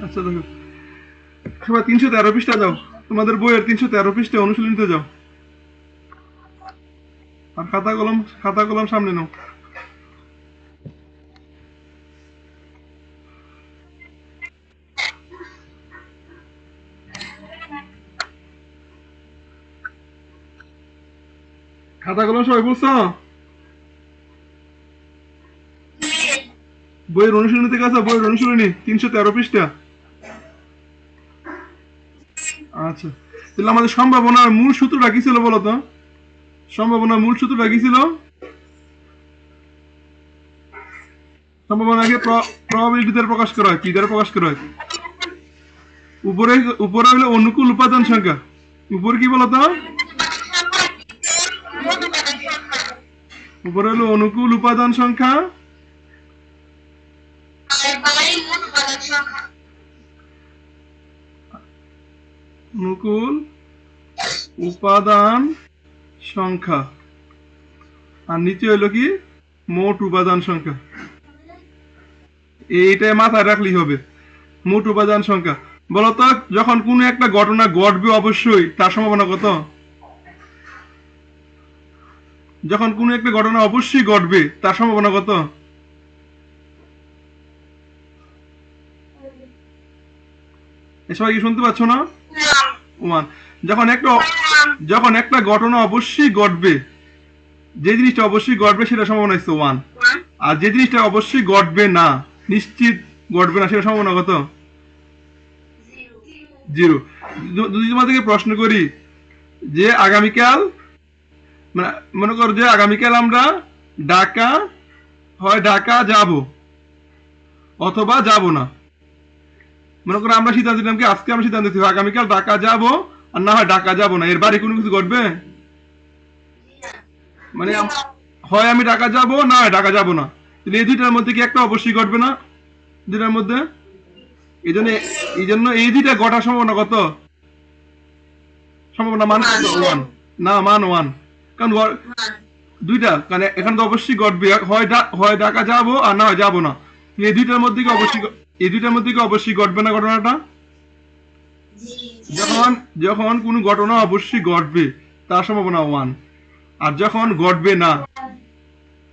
আচ্ছা দেখো, এবার 313 পৃষ্ঠা যাও, তোমাদের বইয়ের 313 পৃষ্ঠা অনুশীলনীতে যাও, আর খাতা কলম সামনে নাও। খাতা কলম সবাই বলছো? বইয়ের অনুশীলনী থেকে আছে, বইয়ের অনুশীলনী 313 পৃষ্ঠা। আচ্ছা, তাহলে আমাদের সম্ভাবনার মূল সূত্রটা কি ছিল বলো তো? সম্ভাবনার মূল সূত্রটা কি ছিল? সম্ভাবনাকে প্রবাবিলিটি দ্বারা প্রকাশ করা হয়, কি দ্বারা প্রকাশ করা হয়? উপরে উপরে হলো অনুকূল উপাদান সংখ্যা। উপরে কি বলতো? উপরে হলো অনুকূল উপাদান সংখ্যা, অনুকূল উপাদান সংখ্যা, আর নিচে হলো কি মোট উপাদান সংখ্যা। এইটাই মাথায় রাখলেই হবে, মোট উপাদান সংখ্যা। বলতো যখন কোনো একটা ঘটনা ঘটবে অবশ্যই তার সম্ভাবনা কত? যখন কোনো একটা ঘটনা অবশ্যই ঘটবে তার সম্ভাবনা কত? সবাই কি শুনতে পাচ্ছ না? 1। যখন একটা ঘটনা অবশ্যই ঘটবে, যে জিনিসটা অবশ্যই ঘটবে সেটা সম্ভাবনা হচ্ছে 1। আর যে জিনিসটা অবশ্যই ঘটবে না, নিশ্চিত ঘটবে না, সেটা সম্ভাবনা কত? 0। যদি তোমাদেরকে প্রশ্ন করি যে আগামীকাল, মানে মনে করো যে আগামীকাল আমরা ঢাকা, হয় ঢাকা যাব অথবা যাব না। মনে করো আমরা সিদ্ধান্ত নিলাম কি আজকে আমরা সিদ্ধান্ত নিচ্ছি আগামীকাল ঢাকা যাব, আর না হয় ঢাকা যাব না, এর বাইরে কোনো কিছু ঘটবে? মানে হয় আমি ঢাকা যাব, না হয় ঢাকা যাব না। তাহলে এই দুইটার মধ্যে কি একটা অবশ্যই ঘটবে না? দুইটার মধ্যে। এই জন্য এই দুইটা ঘটার সম্ভাবনা কত? সম্ভাবনা মান কত? 1। না, মান 1। কারণ দুইটা, কারণ এখানে তো অবশ্যই ঘটবে, হয় ঢাকা যাব আর না হয় যাব না। এই দুইটার মধ্যে কি অবশ্যই, এই দুইটার মধ্যে কি অবশ্যই ঘটবে না ঘটনাটা? যখন যখন কোনো ঘটনা অবশ্যই ঘটবে তার সম্ভাবনা 1, আর যখন ঘটবে না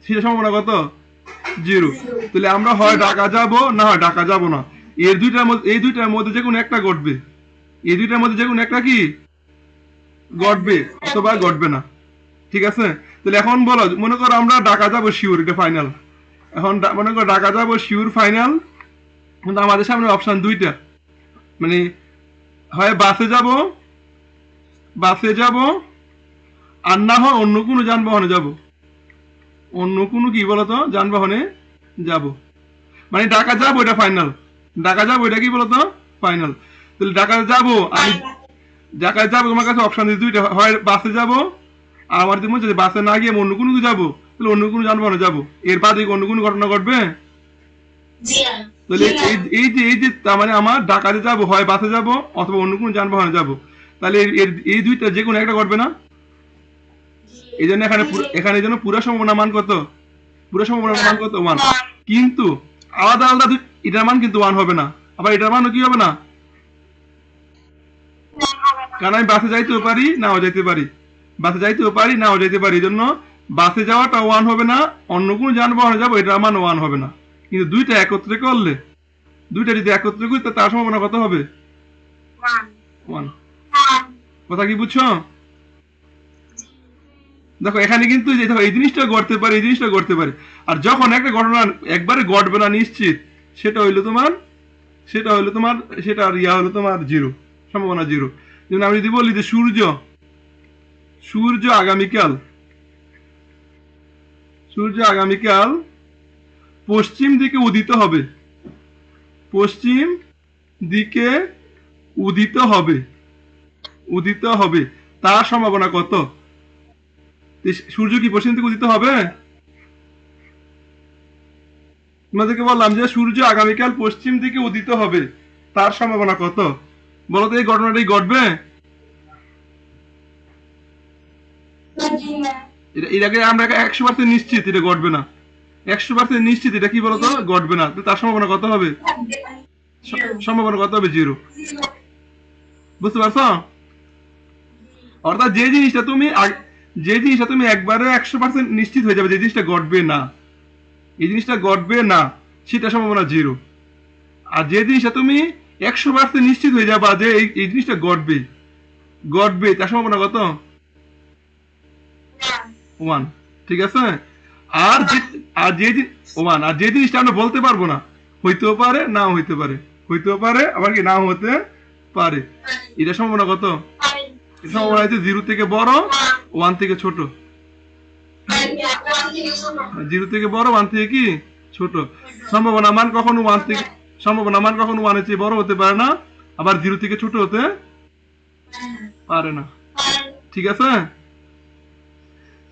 সেটা সম্ভাবনা কত? 0। তাহলে আমরা হয় ঢাকা যাব, না হয় ঢাকা যাব না। এই দুইটার মধ্যে যে কোনো একটা ঘটবে, এই দুইটার মধ্যে যে কোনো একটা কি ঘটবে অথবা ঘটবে না। ঠিক আছে? তাহলে এখন বলো, মনে করো আমরা ঢাকা যাব শিওর, এটা ফাইনাল। এখন মনে করো ঢাকা যাব শিওর ফাইনাল, কিন্তু আমাদের সামনে অপশন দুইটা, মানে হয় বাসে যাব আর না হয় অন্য কোনো যানবাহনে যাব। অন্য কোনো কি বলতো যানবাহনে যাব, মানে ঢাকা যাবো এটা ফাইনাল। ঢাকা যাবো এটা কি বলতো ফাইনাল। তাহলে ঢাকায় যাবো, তোমার কাছে অপশন দিই দুইটা, হয় বাসে যাব, আর আমার যদি মনে হচ্ছে বাসে না গিয়ে অন্য কোনো যাবো, তাহলে অন্য কোনো যানবাহনে যাবো। এর বাদে অন্য কোনো ঘটনা ঘটবে? তাহলে এই যে তার মানে আমার ঢাকাতে যাবো, হয় বাসে যাব অথবা অন্য কোনো যানবাহনে যাব। তাহলে এই দুইটা যে কোনো একটা ঘটবে না। এই জন্য এখানে এই জন্য পুরো সম্ভাবনা মান কত? পুরো সম্ভাবনার মান কত? 1। কিন্তু আলাদা আলাদা এটার মান কিন্তু 1 হবে না, আবার এটার মানও কি হবে না, কারণ আমি বাসে যাইতেও পারি নাও যাইতে পারি, বাসে যাইতেও পারি নাও যাইতে পারি। এই জন্য বাসে যাওয়াটা 1 হবে না, অন্য কোনো যানবাহনে যাবো এটার মান 1 হবে না। কিন্তু দুইটা একত্রে করলে, দুইটা যদি একত্রে করি তার সম্ভাবনা কত হবে? 1। কথা কি বুঝছো? দেখো এখানে কিন্তু দেখো এই জিনিসটা ঘটতে পারে, এই জিনিসটা ঘটতে পারে। আর যখন একটা ঘটনা একবারে ঘটবে না নিশ্চিত, সেটা হইলো তোমার সেটা হইলো তোমার সেটা আর হলো তোমার 0, সম্ভাবনা 0। যেমন আমি যদি বলি যে সূর্য আগামীকাল পশ্চিম দিকে উদিত হবে, পশ্চিম দিকে উদিত হবে তার সম্ভাবনা কত? সূর্য কি পশ্চিম দিকে উদিত হবে? তোমাদেরকে বললাম যে সূর্য আগামীকাল পশ্চিম দিকে উদিত হবে, তার সম্ভাবনা কত? বলতো এই ঘটনাটাই ঘটবে? এটাকে আমরা 100% নিশ্চিত এটা ঘটবে না। 100% নিশ্চিত এটা কি বলতো ঘটবে না, তার সম্ভাবনা কত হবে? সম্ভাবনা কত হবে? 0। বুঝতে পারছো? অর্থাৎ যে জিনিসটা তুমি একবারে 100% নিশ্চিত হয়ে যাবে যে জিনিসটা ঘটবে না, এই জিনিসটা ঘটবে না, সেটা সম্ভাবনা 0। আর যে জিনিসটা তুমি 100% নিশ্চিত হয়ে যাবা যে এই জিনিসটা ঘটবে, তার সম্ভাবনা কত? 1। ঠিক আছে? আর যে আর যে 1, আর যে জিনিসটা আমরা বলতে পারবো না, হইতেও পারে নাও হইতে পারে, হইতেও পারে আবার কি নাও হতে পারে, এটা সম্ভাবনা কত? এটা সম্ভাবনা হচ্ছে 0 থেকে বড়, 1 থেকে ছোট। 0 থেকে বড়, 1 থেকে কি ছোট। সম্ভাবনা মান কখনো 1 এর চেয়ে বড় হতে পারে না, আবার 0 থেকে ছোট হতে পারে না। ঠিক আছে?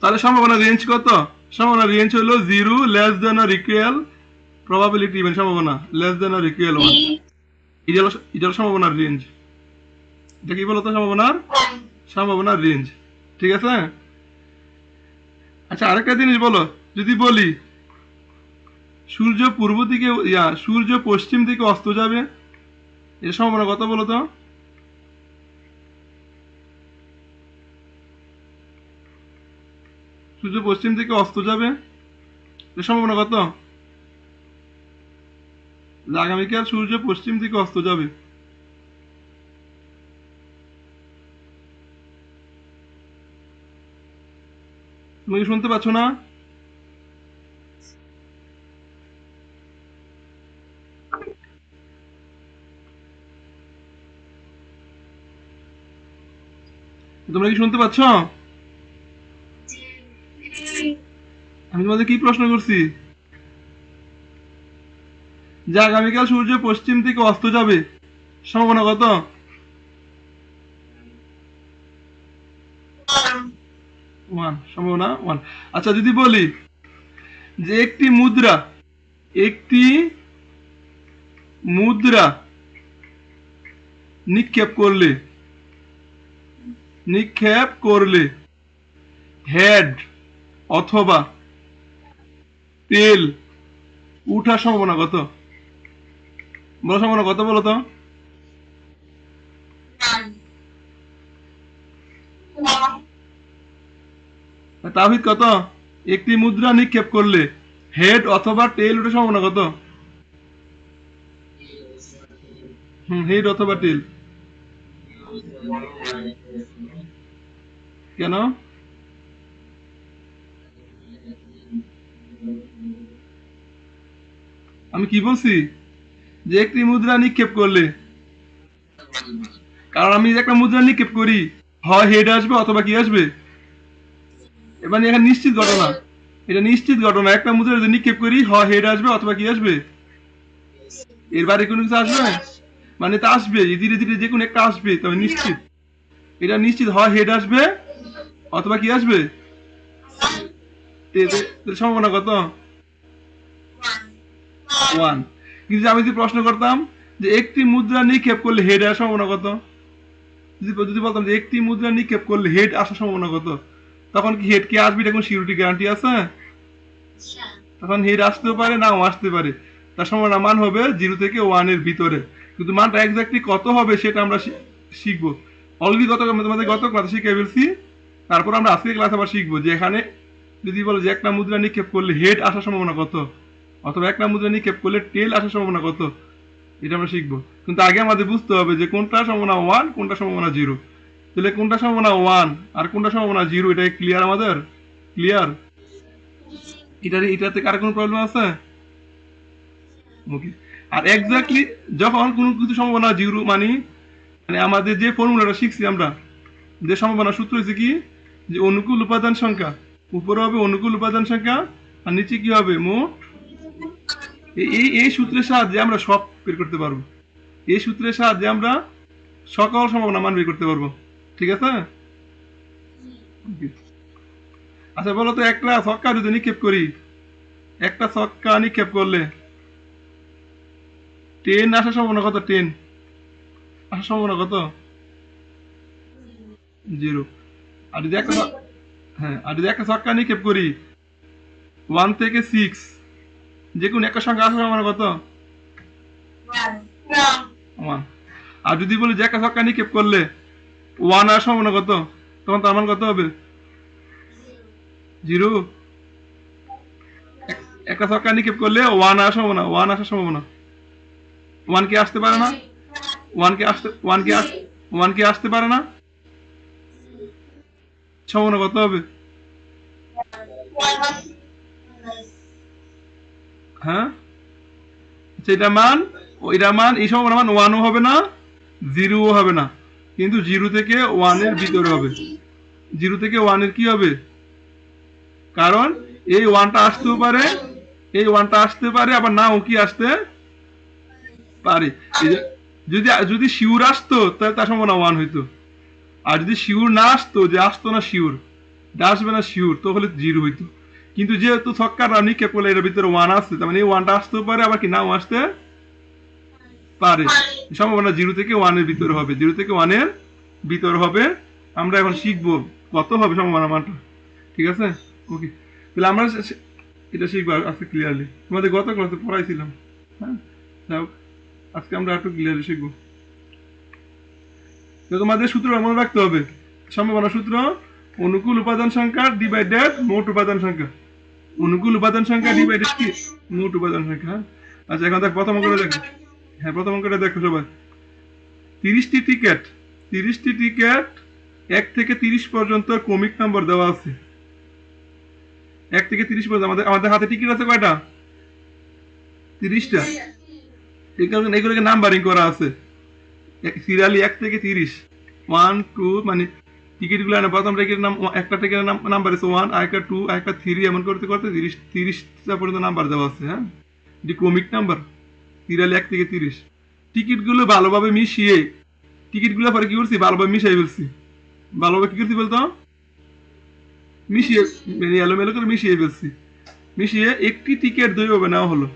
তাহলে সম্ভাবনা রেঞ্জ কত? সম্ভাবনা রেঞ্জ হলো 0 less than or equal probability, মানে সম্ভাবনা লেস দেন অর ইকুয়াল 1। এটা হলো সম্ভাবনার রেঞ্জ। এটা কি বলতো? সম্ভাবনার রেঞ্জ। ঠিক আছে? আচ্ছা, আরেকটা জিনিস বলো, যদি বলি সূর্য পশ্চিম দিকে অস্ত যাবে, এর সম্ভাবনা কত বলো তো? সূর্য পশ্চিম দিকে অস্ত যাবে, এর সম্ভাবনা কত? আগামীকাল সূর্য পশ্চিম দিকে অস্ত যাবে। তুমি কি শুনতে পাচ্ছ না? তোমরা কি শুনতে পাচ্ছ? আমি তোমাদের কি প্রশ্ন করছি? যে আগামীকাল সূর্য পশ্চিম দিকে অস্ত যাবে, সম্ভাবনা কত? 1। সম্ভাবনা 1। আচ্ছা, যদি বলি যে একটি মুদ্রা নিক্ষেপ করলে হেড অথবা টেল উঠার সম্ভাবনা কত? বলো সম্ভাবনা কত বলো তো? তাওহিদ কত? একটি মুদ্রা নিক্ষেপ করলে হেড অথবা টেল উঠার সম্ভাবনা কত? হেড অথবা টেল। কেন? আমি কি বলছি? যে একটি মুদ্রা নিক্ষেপ করলে, কারণ আমি যে একটা মুদ্রা নিক্ষেপ করি, হয় হেড আসবে অথবা কি আসবে। এবার এখানে নিশ্চিত ঘটনা, এটা নিশ্চিত ঘটনা, একটা মুদ্রা যদি নিক্ষেপ করি হয় হেড আসবে অথবা কি আসবে, এর বাইরে কোনো কিছু আসবে, মানে তা আসবে, ধীরে ধীরে যে কোনো একটা আসবে, তবে নিশ্চিত, এটা নিশ্চিত হয় হেড আসবে অথবা কি আসবে। সম্ভাবনা কত? 1। কিন্তু আমি যদি প্রশ্ন করতাম যে একটি মুদ্রা নিক্ষেপ করলে হেড আসার সম্ভাবনা কত, যদি বলতাম যে একটি মুদ্রা নিক্ষেপ করলে হেড আসার সম্ভাবনা কত, তখন কি হেড কি আসবে, এটা কোনো সিউরিটি গ্যারান্টি আছে? তখন হেড আসতেও পারে, নাও আসতে পারে। তার সম্ভাবনা মান হবে 0 থেকে 1 এর ভিতরে। কিন্তু মানটা এক্স্যাক্টলি কত হবে সেটা আমরা শিখবো। অলরেডি তোমাদের গত ক্লাসে শিখে ফেলছি, তারপর আমরা আজকের ক্লাসে আবার শিখবো যে এখানে যদি বলো যে একটা মুদ্রা নিক্ষেপ করলে হেড আসার সম্ভাবনা কত, অথবা একটা মুদ্রা নিক্ষেপ করলে টেল আসার সম্ভাবনা কত, এটা আমরা শিখবো। কিন্তু আগে আমাদের বুঝতে হবে যে কোনটা সম্ভাবনা 1, কোনটা সম্ভাবনা 0। তাহলে কোনটা সম্ভাবনা 1 আর কোনটা সম্ভাবনা 0, এটা ক্লিয়ার আমাদের? ক্লিয়ার? এটাতে কার কোনো প্রবলেম আছে? ওকে। আর এক্স্যাক্টলি যখন কোনো কিছু সম্ভাবনা 0, মানে আমাদের যে ফর্মুলাটা শিখছি আমরা, যে সম্ভাবনা সূত্র হচ্ছে কি, যে অনুকূল উপাদান সংখ্যা, উপরে হবে অনুকূল উপাদান সংখ্যা আর নিচে কি হবে মোট। এই সূত্রের সাহায্যে আমরা সব বের করতে পারবো, এই সূত্রের সাহায্যে আমরা সকল সম্ভাবনা মান বের করতে পারবো। ঠিক আছে? আচ্ছা বলো তো, একটা ছক্কা যদি নিক্ষেপ করি, একটা ছক্কা নিক্ষেপ করলে 10 আসার সম্ভাবনা কত? 10 আসার সম্ভাবনা কত? 0। আর যদি একটা আর যদি একটা ছক্কা নিক্ষেপ করি 1 থেকে 6, যে কোনো একটা সংখ্যা আসার সম্ভাবনা কত? ওয়ান। আর যদি বলি যে একটা ছক্কা নিক্ষেপ করলে ওয়ান আসার সম্ভাবনা কত, তখন তার মান কত হবে? জিরো। একটা ছক্কা নিক্ষেপ করলে ওয়ান আসার সম্ভাবনা, ওয়ান আসার সম্ভাবনা, ওয়ান কি আসতে পারে না? ওয়ান কি আসতে পারে না? সম্ভাবনা কত হবে? হ্যাঁ, সেটা মান, ওইটা মান, এই সম্ভাবনা মান ওয়ানও হবে না, জিরোও হবে না, কিন্তু জিরো থেকে ওয়ানের ভিতরে হবে। জিরো থেকে ওয়ানের কি হবে? কারণ এই ওয়ানটা আসতেও পারে, এই ওয়ানটা আসতে পারে, আবার নাও কি আসতে পারে। এই যে যদি যদি শিওর আসতো তাহলে তার সম্ভাবনা ওয়ান হইতো, আর যদি শিওর না আসতো, যে আসতো না শিওর, আসবে না শিওর, তো হলে জিরো হইতো। কিন্তু যেহেতু ছক্কার নিক্ষেপ করলে এর ভিতরে ওয়ান আসছে, তার মানে এই ওয়ানটা আসতেও পারে, আবার কি নাও আসতে পারে। সম্ভাবনা জিরো থেকে ওয়ানের ভিতরে হবে, জিরো থেকে ওয়ানের ভিতর হবে। আমরা এখন শিখবো কত হবে সম্ভাবনা মানটা, ঠিক আছে? ওকে, তাহলে আমরা এটা শিখবো আজকে ক্লিয়ারলি। তোমাদের গত ক্লাসে পড়াইছিলাম, হ্যাঁ, যাই হোক, আজকে আমরা একটু ক্লিয়ারলি শিখবো। তো তোমাদের সূত্র মনে রাখতে হবে, সম্ভাবনা সূত্র অনুকূল উপাদান সংখ্যা ডিভাইডেড মোট উপাদান সংখ্যা। অনুকূল উপাদান সংখ্যা ডিভাইডেড কি মোট উপাদান সংখ্যা। হ্যাঁ? আচ্ছা, এখন দেখ প্রথম অঙ্কটা দেখো। হ্যাঁ, প্রথম অঙ্কটা দেখো সবাই। 30টি টিকেট, 30টি টিকেট 1 থেকে 30 পর্যন্ত ক্রমিক নম্বর দেওয়া আছে। 1 থেকে 30 পর্যন্ত আমাদের আমাদের হাতে টিকিট আছে কয়টা? 30টা। এগুলোকে নাম্বারিং করা আছে সিরিয়ালি 1 থেকে 30, 1 2, মানে টিকিটগুলো না, প্রথম টিকিটের নাম, একটা টিকিটের নাম্বার আছে 1, আরেকটা 2, আরেকটা 3, এমন করতে করতে 30টা পর্যন্ত নাম্বার দেওয়া আছে। হ্যাঁ, এটি ক্রমিক নাম্বার, সিরিয়ালি 1 থেকে 30। টিকিটগুলো ভালোভাবে মিশিয়ে, টিকিটগুলো পরে কি করছি, ভালোভাবে মিশিয়ে ফেলছি। ভালোভাবে কি করছি বলতো, মিশিয়ে, এলোমেলো করে মিশিয়ে ফেলছি। মিশিয়ে একটি টিকিট দৈবভাবে নেওয়া হলো।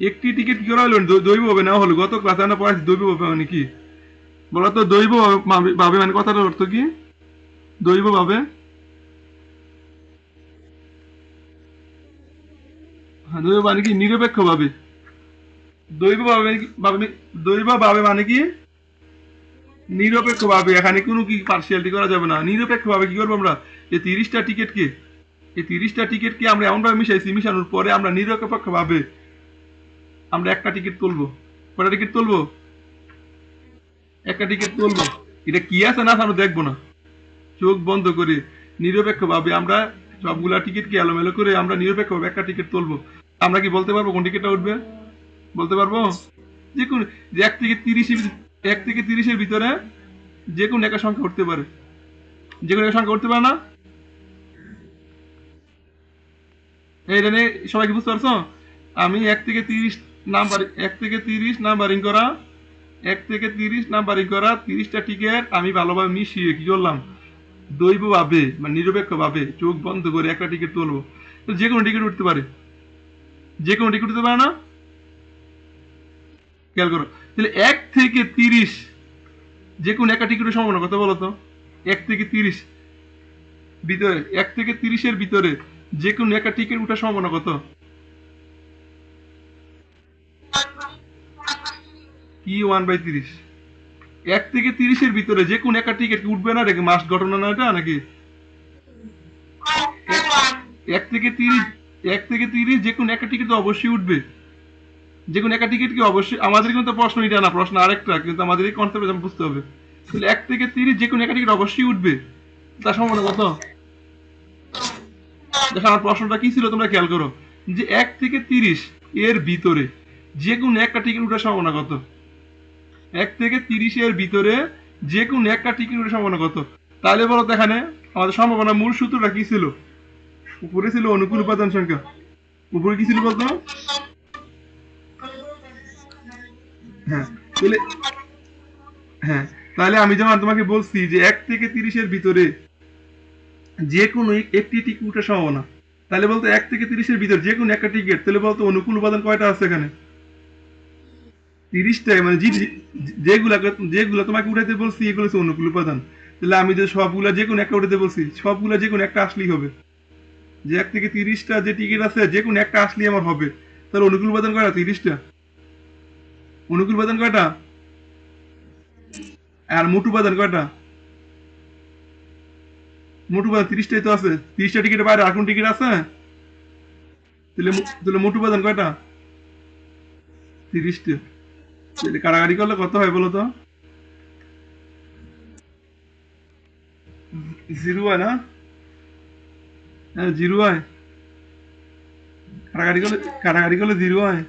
একটি টিকিট কি করা হলো, দৈবভাবে নেওয়া হলো। গত ক্লাসে আমরা পড়াইছি দৈবভাবে মানে কি বলতো, দৈব ভাবে মানে কথাটার অর্থ কি? দৈব ভাবে, হ্যাঁ, দৈব মানে কি নিরপেক্ষ ভাবে। দৈব ভাবে দৈব ভাবে মানে কি নিরপেক্ষ ভাবে, এখানে কোনো কি পার্সিয়ালিটি করা যাবে না। নিরপেক্ষ ভাবে কি করবো আমরা, এই 30টা টিকিটকে, এই 30টা টিকিটকে আমরা এমন ভাবে মিশাইছি, মিশানোর পরে আমরা নিরপেক্ষ ভাবে আমরা একটা টিকিট তুলবো। কটা টিকিট তুলবো? একটা টিকিট তুলবো। এটা কি আছে না আমরা দেখবো না, চোখ বন্ধ করে নিরপেক্ষ ভাবে আমরা সবগুলা টিকিটকে এলোমেলো করে আমরা নিরপেক্ষ ভাবে একটা টিকিট তুলবো। আমরা কি বলতে পারবো কোন টিকিটটা উঠবে? বলতে পারবো? যে কোন, যে 1 থেকে 30-এর ভিতরে যে কোনো একটা সংখ্যা উঠতে পারে, যে কোনো একটা সংখ্যা উঠতে পারে না? এইটা নিয়ে সবাই কি বুঝতে পারছো? আমি 1 থেকে 30 নাম্বার, 1 থেকে 30 নাম্বারিং করা, 1 থেকে 30 নাম্বারিং করা 30টা টিকিট আমি ভালোভাবে মিশিয়ে কি করলাম, দৈব ভাবে মানে নিরপেক্ষ ভাবে চোখ বন্ধ করে একটা টিকিট তুলবো। তো যে কোনো টিকিট উঠতে পারে, যে কোনো টিকিট উঠতে পারে না? খেয়াল করো, তাহলে 1 থেকে 30 যে কোনো একটা টিকিটের সম্ভাবনা কত বলো তো? 1 থেকে 30 ভিতরে, 1 থেকে 30-এর ভিতরে যে কোনো একটা টিকিট উঠার সম্ভাবনা কত? কি 1/30? 1 থেকে 30-এর ভিতরে যে কোনো একটা টিকিট উঠবে না, রেখে মাস্ট ঘটনা না এটা নাকি? 1 থেকে 30, 1 থেকে 30 যে কোনো একটা টিকিট তো অবশ্যই উঠবে। যে কোনো একটা টিকিট কি অবশ্যই, আমাদের কিন্তু প্রশ্ন এটা না, প্রশ্ন আরেকটা, কিন্তু আমাদের এই কনসেপ্ট বুঝতে হবে। তাহলে 1 থেকে 30 যে কোনো একটা টিকিট অবশ্যই উঠবে, তার সম্ভাবনা কত? দেখো আমার প্রশ্নটা কি ছিল তোমরা খেয়াল করো, যে 1 থেকে 30 এর ভিতরে যে কোনো একটা টিকিট উঠার সম্ভাবনা কত? 1 থেকে 30 এর ভিতরে যে কোনো একটা টিকিট উঠার সম্ভাবনা কত? তাহলে বলো তো এখানে আমাদের সম্ভাবনা মূল সূত্রটা কি ছিল? উপরে ছিল অনুকূল উপাদান সংখ্যা। উপরে কি ছিল বলতো? হ্যাঁ, তাহলে, হ্যাঁ, তাহলে আমি যেমন তোমাকে বলছি যে 1 থেকে 30-এর ভিতরে যে কোনো একটি টিকিট উঠার সম্ভাবনা, তাহলে বলতো 1 থেকে 30-এর ভিতরে যে কোনো একটা টিকিট, তাহলে বলতো অনুকূল উপাদান কয়টা আছে এখানে? 30টাই, মানে যেগুলা যেগুলা তোমাকে উঠাইতে বলছি এগুলো হচ্ছে অনুকূল উপাদান। তাহলে আমি যে সবগুলা যে কোনো একটা উঠাতে বলছি, সবগুলা যে কোনো একটা আসলেই হবে। যে 1 থেকে 30টা যে টিকিট আছে যে কোনো একটা আসলেই আমার হবে। তাহলে অনুকূল উপাদান কয়টা? 30টা। অনুকূল উপাদান কয়টা? আর মোট উপাদান কয়টা? মোট উপাদান 30টাই তো আছে। 30টা টিকিটের বাইরে আর কোন টিকিট আছে? তাহলে মোট উপাদান কয়টা? 30টা। তাহলে কারাগারি করলে কত হয় বলো তো? 0 হয় না? হ্যাঁ 0 হয়। কারাগারি করলে 0 হয়।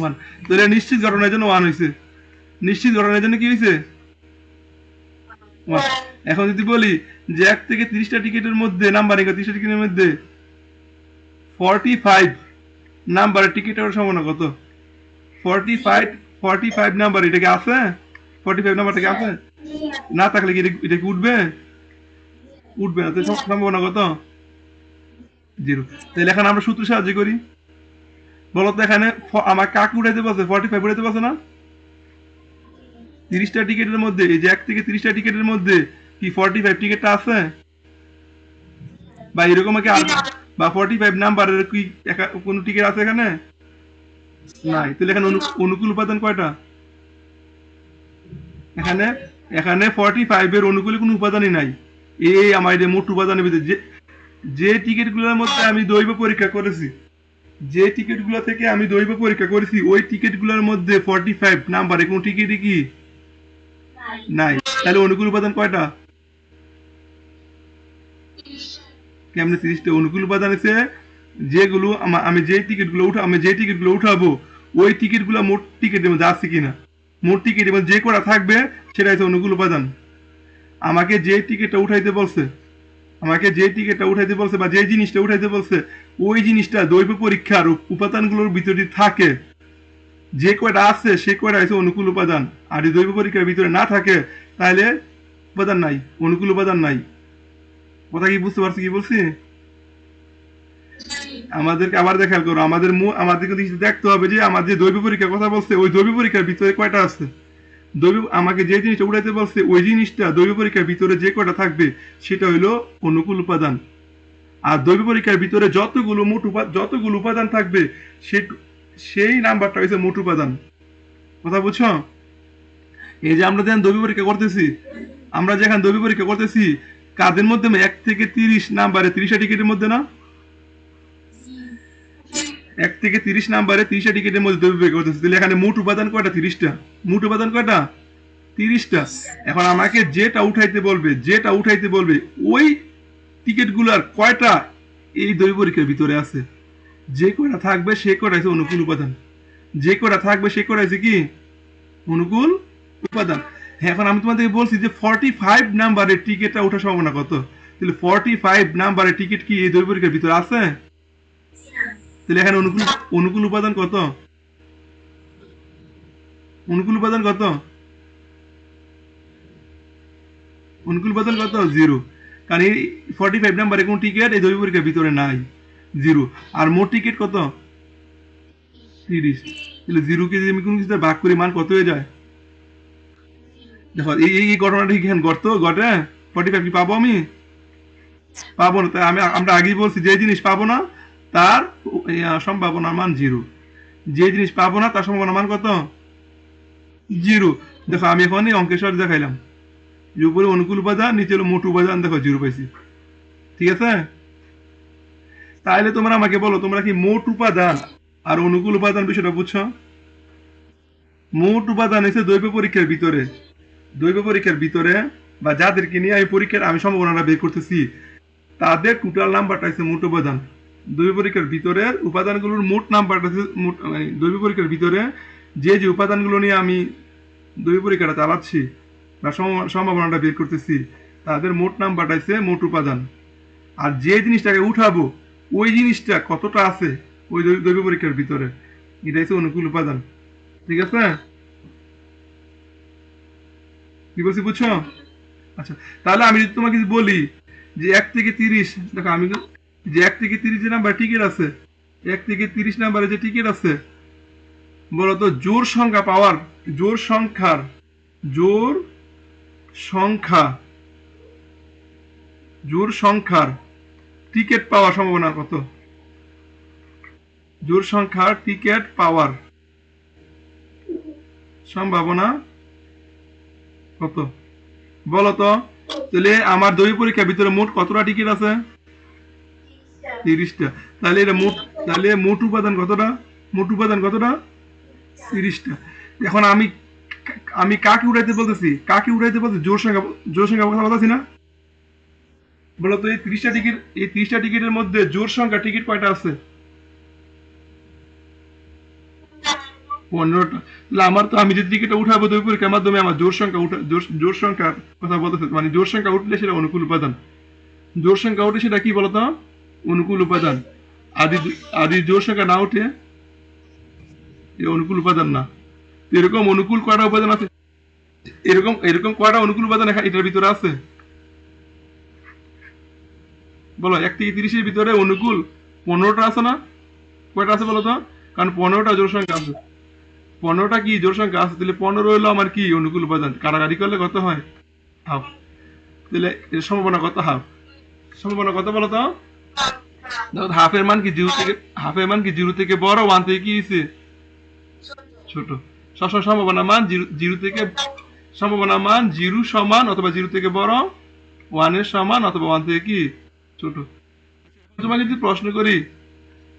1। তাহলে নিশ্চিত ঘটনার জন্য 1 হয়েছে। নিশ্চিত ঘটনার জন্য কি হয়েছে? 1। এখন যদি বলি যে 1 থেকে 30টা টিকিটের মধ্যে নাম্বারিং 30টা টিকিটের মধ্যে 45 নাম্বারের টিকিট ওঠার সম্ভাবনা কত? 45 নাম্বার এটা কি আছে? 45 নাম্বারটা কি আছে? না থাকলে কি এটা কি উঠবে? উঠবে না। তো সম্ভাবনা কত? 0। তাহলে এখন আমরা সূত্র সাহায্য করি। বলতো এখানে আমার কাকে উঠাইতে বলছে? 45 উঠাইতে বলছে না? 30টা টিকিটের মধ্যে এই যে 1 থেকে 30টা টিকিটের মধ্যে কি 45 টিকিটটা আছে? বা এরকম কি আর বা 45 নাম্বারের কি কোন টিকিট আছে এখানে? নাই। তাহলে এখানে অনুকূল উপাদান কয়টা? এখানে এখানে 45 এর অনুকূলে কোনো উপাদানই নাই। এই আমার যে মোট উপাদানের ভিতরে যে টিকিটগুলোর মধ্যে আমি দৈব পরীক্ষা করেছি, যে টিকিটগুলো থেকে আমি দৈব পরীক্ষা করেছি ওই টিকিটগুলোর মধ্যে 45 নাম্বারে কোন টিকিটই কি নাই। তাহলে অনুকূল উপাদান কয়টা? কেমনে 30টা? অনুকূল উপাদান আছে যেগুলো আমি যে টিকিটগুলো উঠাবো ওই টিকিটগুলো মোট টিকিটের মধ্যে আছে কিনা। মোট টিকিটের মধ্যে যে কটা থাকবে সেটা হচ্ছে অনুকূল উপাদান। আমাকে যে টিকিটটা উঠাইতে বলছে বা যে জিনিসটা উঠাইতে বলছে ওই জিনিসটা দৈব পরীক্ষার উপাদানগুলোর ভিতরে থাকে, যে কয়টা আছে সে কয়টা হচ্ছে অনুকূল উপাদান। আর যদি দৈব পরীক্ষার ভিতরে না থাকে তাহলে উপাদান নাই, অনুকূল উপাদান নাই। কথা কি বুঝতে পারছি কি বলছি? আমাদেরকে আবার খেয়াল করো, আমাদেরকে দেখতে হবে যে আমার যে দৈব পরীক্ষার কথা বলছে ওই দৈব পরীক্ষার ভিতরে কয়টা আছে। আমাকে যে জিনিসটা উঠাইতে বলছে ওই জিনিসটা দৈব পরীক্ষার ভিতরে যে কয়টা থাকবে সেটা হইলো অনুকূল উপাদান। আর দৈব পরীক্ষার ভিতরে যতগুলো উপাদান থাকবে সেই নাম্বারটা হচ্ছে মোট উপাদান। কথা বুঝছো? এই যে আমরা যেখানে দৈব পরীক্ষা করতেছি কাদের মধ্যে 1 থেকে 30 নাম্বারে 30টা টিকিটের মধ্যে না? 1 থেকে 30 নাম্বারে 30টা টিকিটের মধ্যে দৈব পরীক্ষা করতেছি। তাহলে এখানে মোট উপাদান কয়টা? 30টা। মোট উপাদান কয়টা? 30টা। এখন আমাকে যেটা উঠাইতে বলবে ওই টিকিটগুলার কয়টা এই দৈব পরীক্ষার ভিতরে আছে। যে কয়টা থাকবে সে কয়টা আছে অনুকূল উপাদান। যে কয়টা থাকবে সে কয়টা আছে কি অনুকূল উপাদান। হ্যাঁ, এখন আমি তোমাদেরকে বলছি যে 45 নাম্বারের টিকিটটা ওঠার সম্ভাবনা কত। তাহলে 45 নাম্বারের টিকিট কি এই দৈব পরীক্ষার ভিতরে আছে? তাহলে এখানে অনুকূল উপাদান কত? অনুকূল উপাদান কত? অনুকূল উপাদান কত? 0। কারণ এই 45 নাম্বারে কোন টিকিট এই দৈব পরীক্ষার ভিতরে নাই, 0। আর মোট টিকিট কত? 30। তাহলে 0 কে যদি আমি কোন কিছু ভাগ করি মান কত হয়ে যায়? দেখো এই ঘটনাটা কি ঘটে? 45 কি পাবো আমি? পাবো না। তাই আমরা আগেই বলছি যে জিনিস পাবো না তার সম্ভাবনার মান 0। যে জিনিস পাবো না তার সম্ভাবনার মান কত? 0। দেখো আমি এখন এই অঙ্কের সর দেখাইলাম যে উপরে অনুকূল উপাদান নিচে হলো মোট উপাদান, দেখো 0 পাইছি। ঠিক আছে? তাহলে তোমরা আমাকে বলো তোমরা কি মোট উপাদান আর অনুকূল উপাদান বিষয়টা বুঝছো? মোট উপাদান হচ্ছে দৈব পরীক্ষার ভিতরে বা যাদেরকে নিয়ে আমি সম্ভাবনাটা বের করতেছি তাদের টোটাল নাম্বারটা হচ্ছে মোট উপাদান। দৈব পরীক্ষার ভিতরের উপাদানগুলোর মোট নাম্বারটা হচ্ছে মানে দৈব পরীক্ষার ভিতরে যে উপাদানগুলো নিয়ে আমি দৈব পরীক্ষাটা চালাচ্ছি বা সম্ভাবনাটা বের করতেছি তাদের মোট নাম্বারটা হচ্ছে মোট উপাদান। আর যে জিনিসটাকে উঠাবো ওই জিনিসটা কতটা আছে ওই দৈব পরীক্ষার ভিতরে এটা হচ্ছে অনুকূল উপাদান। ঠিক আছে? কি বলছি বুঝছো? আচ্ছা, তাহলে আমি যদি তোমাকে বলি যে 1 থেকে 30, দেখো আমি যে 1 থেকে 30 যে নাম্বার টিকিট আছে, 1 থেকে 30 নাম্বারে যে টিকিট আছে বলতো জোর জোর সংখ্যা জোর সংখ্যার টিকিট পাওয়ার সম্ভাবনা কত? জোর সংখ্যার টিকিট পাওয়ার সম্ভাবনা কত বলো তো? তাহলে আমার দৈহিক পরীক্ষার ভিতরে মোট কতটা টিকিট আছে? 30টা। তাহলে এটা মোট, তাহলে মোট উপাদান কতটা? মোট উপাদান কতটা? 30টা। এখন আমি আমি কাকে উড়াইতে বলতেছি? কাকে উড়াইতে বলতেছি? জোর সংখ্যা কথা বলতেছি না? বলতো এই 30টা টিকিট, এই 30টা টিকিটের মধ্যে জোর সংখ্যা টিকিট কয়টা আছে? 15টা। তাহলে আমার তো, আমি যে টিকিটটা উঠাবো দৈহিক পরীক্ষার মাধ্যমে আমার জোর সংখ্যা উঠা, জোর সংখ্যার কথা বলতেছে, মানে জোর সংখ্যা উঠলে সেটা অনুকূল উপাদান। জোর সংখ্যা উঠে সেটা কি বলতো? অনুকূল উপাদান। আদি আদি জোর সংখ্যা না উঠে এ অনুকূল উপাদান না। তো এরকম অনুকূল কয়টা উপাদান আছে? এরকম এরকম কয়টা অনুকূল উপাদান এটার ভিতরে আছে? বলো, 1 থেকে 30-এর ভিতরে অনুকূল 15টা আছে না? কয়টা আছে বলো তো? কারণ 15টা জোর সংখ্যা আছে। 15টা কি জোর সংখ্যা আছে, তাহলে 15 হলো আমার কি অনুকূল উপাদান। কারাগারি করলে কত হয়? হাফ। তাহলে এর সম্ভাবনা কত? হাফ। সম্ভাবনা কত বলো তো? দেখো হাফের মান কি জিরো থেকে, হাফের মান কি জিরো থেকে বড়, ওয়ান থেকে কি হয়েছে ছোট। সবসময় সম্ভাবনা মান জিরো, জিরো থেকে, সম্ভাবনা মান জিরো সমান অথবা জিরো থেকে বড়, ওয়ানের সমান অথবা ওয়ান থেকে কি ছোট। তোমাকে যদি প্রশ্ন করি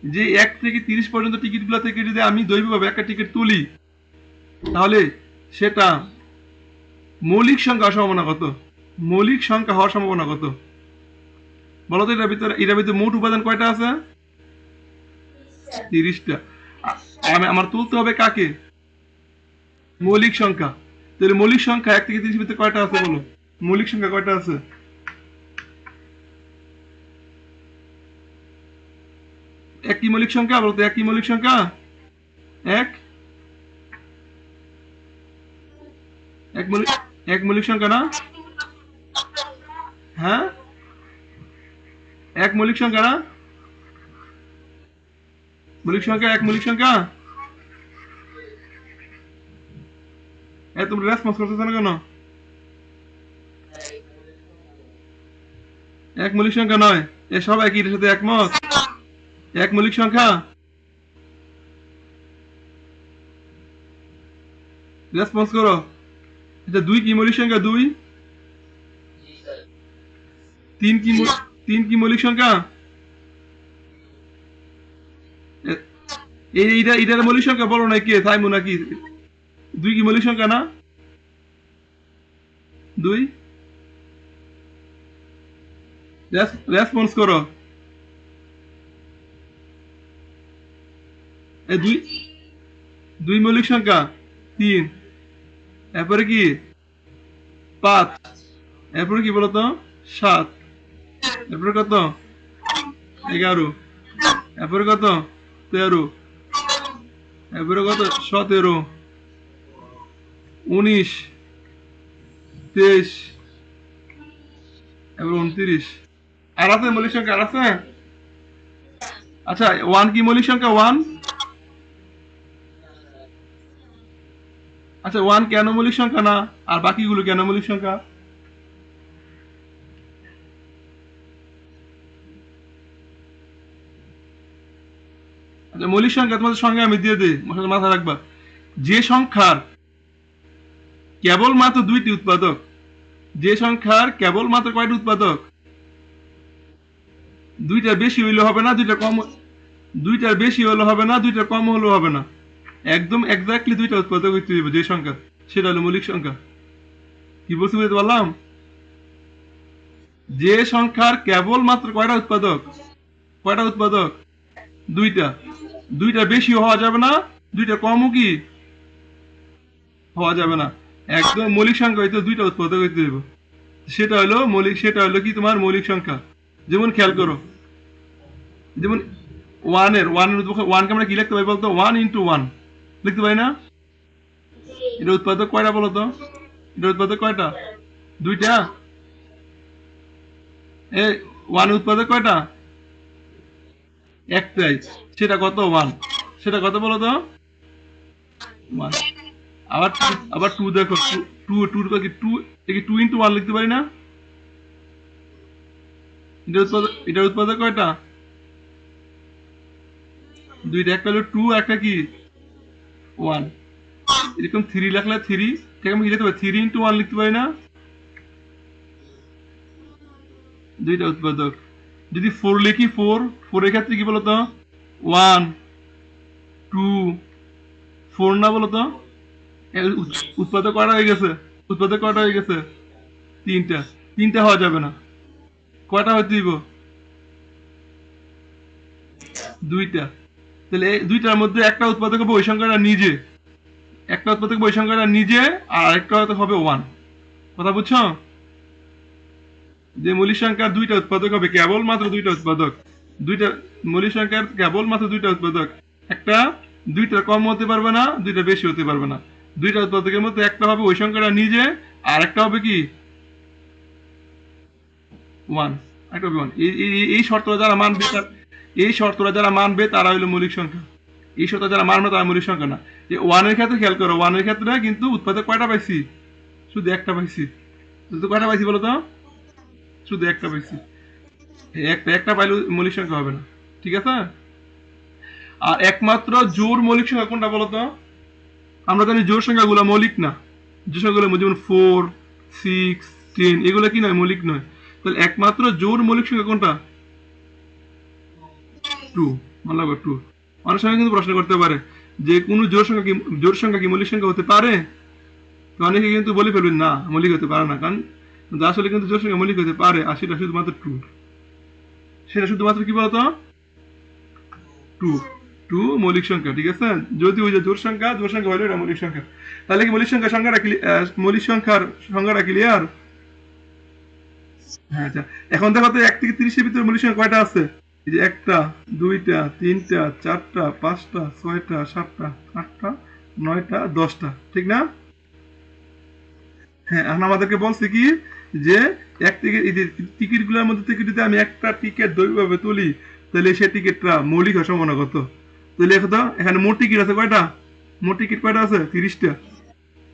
যে 1 থেকে 30 পর্যন্ত টিকিটগুলো থেকে যদি আমি দৈবিকভাবে একটা টিকিট তুলি, তাহলে সেটা মৌলিক সংখ্যা হওয়ার সম্ভাবনা কত? মৌলিক সংখ্যা হওয়ার সম্ভাবনা কত বলো তো? এটার ভিতরে মোট উপাদান কয়টা আছে? 30টা। আমি আমার তুলতে হবে কাকে? মৌলিক সংখ্যা। তাহলে মৌলিক সংখ্যা 1 থেকে 30 ভিতরে কয়টা আছে বলো? মৌলিক সংখ্যা কয়টা আছে? এক কি মৌলিক সংখ্যা বলতো? এক কি মৌলিক সংখ্যা? এক, এক মৌলিক, এক মৌলিক সংখ্যা না? হ্যাঁ, এক মৌলিক সংখ্যা না? মৌলিক সংখ্যা, এক মৌলিক সংখ্যা। তুমি রেসপন্স করতেছো না কেন? এক মৌলিক সংখ্যা নয়। এ সবাই কি এটার সাথে একমত? এক মৌলিক সংখ্যা। রেসপন্স করো। এটা দুই কি মৌলিক সংখ্যা? দুই। তিন কি তিন কি মৌলিক সংখ্যা? এইটা এটার মৌলিক সংখ্যা বলো না, কে থাইমু নাকি? দুই কি মৌলিক সংখ্যা না? দুই। রেসপন্স করো। এই দুই, দুই মৌলিক সংখ্যা। তিন। এরপরে কি? পাঁচ। এরপরে কি বলতো? সাত। এরপরে কত? 11। এরপরে কত? 13। এরপরে কত? 17, 19, 23, এরপর 29। আর আছে মৌলিক সংখ্যা? আর আছে? আচ্ছা, ওয়ান কি মৌলিক সংখ্যা? ওয়ান। আচ্ছা, ওয়ান কেন মৌলিক সংখ্যা না? আর বাকিগুলো কেন মৌলিক সংখ্যা? আচ্ছা, মৌলিক সংখ্যা তোমাদের সঙ্গে আমি দিয়ে দিই, মাথায় রাখবা। যে সংখ্যার কেবলমাত্র দুইটি উৎপাদক, যে সংখ্যার কেবলমাত্র কয়টি উৎপাদক? দুইটার বেশি হইলে হবে না, দুইটা কম, দুইটার বেশি হলে হবে না, দুইটার কম হলেও হবে না। একদম এক্স্যাক্টলি দুইটা উৎপাদক হইতে হইবে যে সংখ্যা, সেটা হলো মৌলিক সংখ্যা। কি বলছি বুঝতে পারলাম? যে সংখ্যার কেবলমাত্র কয়টা উৎপাদক? কয়টা উৎপাদক? দুইটা। দুইটা বেশি হওয়া যাবে না, দুইটা কমও কি হওয়া যাবে না। একদম মৌলিক সংখ্যা হইতে দুইটা উৎপাদক হইতে হইব, সেটা হলো মৌলিক, সেটা হলো কি তোমার মৌলিক সংখ্যা। যেমন খেয়াল করো, যেমন ওয়ানের ওয়ানকে আমরা কি লিখতে পারি বলতো? 1 × 1 লিখতে পারি না? এটা উৎপাদক কয়টা বলতো? এটা উৎপাদক কয়টা? দুইটা। এ ওয়ান উৎপাদক কয়টা? একটাই। সেটা কত? ওয়ান। সেটা কত বলতো? ওয়ান। আবার আবার টু দেখো, টু টু কি টু, কি 2 × 1 লিখতে পারি না? এটা উৎপাদক কয়টা? দুইটা। একটা হলো টু, একটা কি ওয়ান। এরকম 3 লিখলে 3 থেকে আমি কি লিখতে পারি 3 ইনটু 1 লিখতে পারি না দুইটা উৎপাদক যদি 4 লিখি 4 4 এর ক্ষেত্রে কি বলতো 1 2 4 না বলতো উৎপাদক কয়টা হয়ে গেছে উৎপাদক কয়টা হয়ে গেছে তিনটা তিনটা হওয়া যাবে না কয়টা হইতে দিব দুইটা তাহলে এই দুইটার মধ্যে একটা উৎপাদক হবে ওই সংখ্যাটা নিজে একটা উৎপাদক হবে ওই সংখ্যাটা নিজে আর আরেকটা হবে 1 কথা বুঝছো যে মৌলিক সংখ্যার দুইটা উৎপাদক হবে কেবলমাত্র দুইটা উৎপাদক দুইটা মৌলিক সংখ্যার কেবলমাত্র দুইটা উৎপাদক একটা দুইটা কম হতে পারবে না দুইটা বেশি হতে পারবে না দুইটা উৎপাদকের মধ্যে একটা হবে ওই সংখ্যাটা নিজে আর একটা হবে কি 1 একটা হবে 1 এই শর্তটা যারা মানবে এই শর্তটা যারা মানবে তারা হলো মৌলিক সংখ্যা এই শর্ত যারা মানবে তারা মৌলিক সংখ্যা না এই 1 এর ক্ষেত্রে খেয়াল করো 1 এর ক্ষেত্রে কিন্তু উৎপাদক কয়টা পাইছি শুধু একটা পাইছি শুধু কয়টা পাইছি বলো তো শুধু একটা পাইছি একটা একটা পাইলে মৌলিক সংখ্যা হবে না ঠিক আছে আর একমাত্র জোড় মৌলিক সংখ্যা কোনটা বলতো আমরা জানি জোড় সংখ্যাগুলো মৌলিক না যে সংখ্যাগুলো যেমন 4 6 10 এগুলো কি নয় মৌলিক নয় তাহলে একমাত্র জোড় মৌলিক সংখ্যা কোনটা 2 মনে লাগবে 2 অনেক সময় কিন্তু প্রশ্ন করতে পারে যে কোন জোড় সংখ্যা কি মৌলিক সংখ্যা হতে পারে তো অনেকে কিন্তু বলে ফেলবেন না মৌলিক হতে পারে না কারণ আসলে কিন্তু জোড় সংখ্যা মৌলিক হতে পারে আর সেটা শুধুমাত্র 2 সেটা শুধুমাত্র কি বলতো 2 2 মৌলিক সংখ্যা ঠিক আছে যদি ওই যে জোড় সংখ্যা হলো এটা মৌলিক সংখ্যা তাহলে কি মৌলিক সংখ্যার সংখ্যাটা ক্লিয়ার হ্যাঁ আচ্ছা এখন দেখো তো 1 থেকে 30 এর ভিতরে মৌলিক সংখ্যা কয়টা আছে এই যে একটা দুইটা তিনটা চারটা পাঁচটা ছয়টা সাতটা আটটা নয়টা 10টা ঠিক না হ্যাঁ এখন আমাদেরকে বলছে কি যে এক থেকে এই যে টিকিট গুলোর মধ্যে থেকে যদি আমি একটা টিকিট দৈর্ঘ্যভাবে তুলি তাহলে সেই টিকিটটা মৌলিক হওয়ার সম্ভাবনা কত তাহলে এখন তো এখানে মোট টিকিট আছে কয়টা মোট টিকিট কয়টা আছে 30টা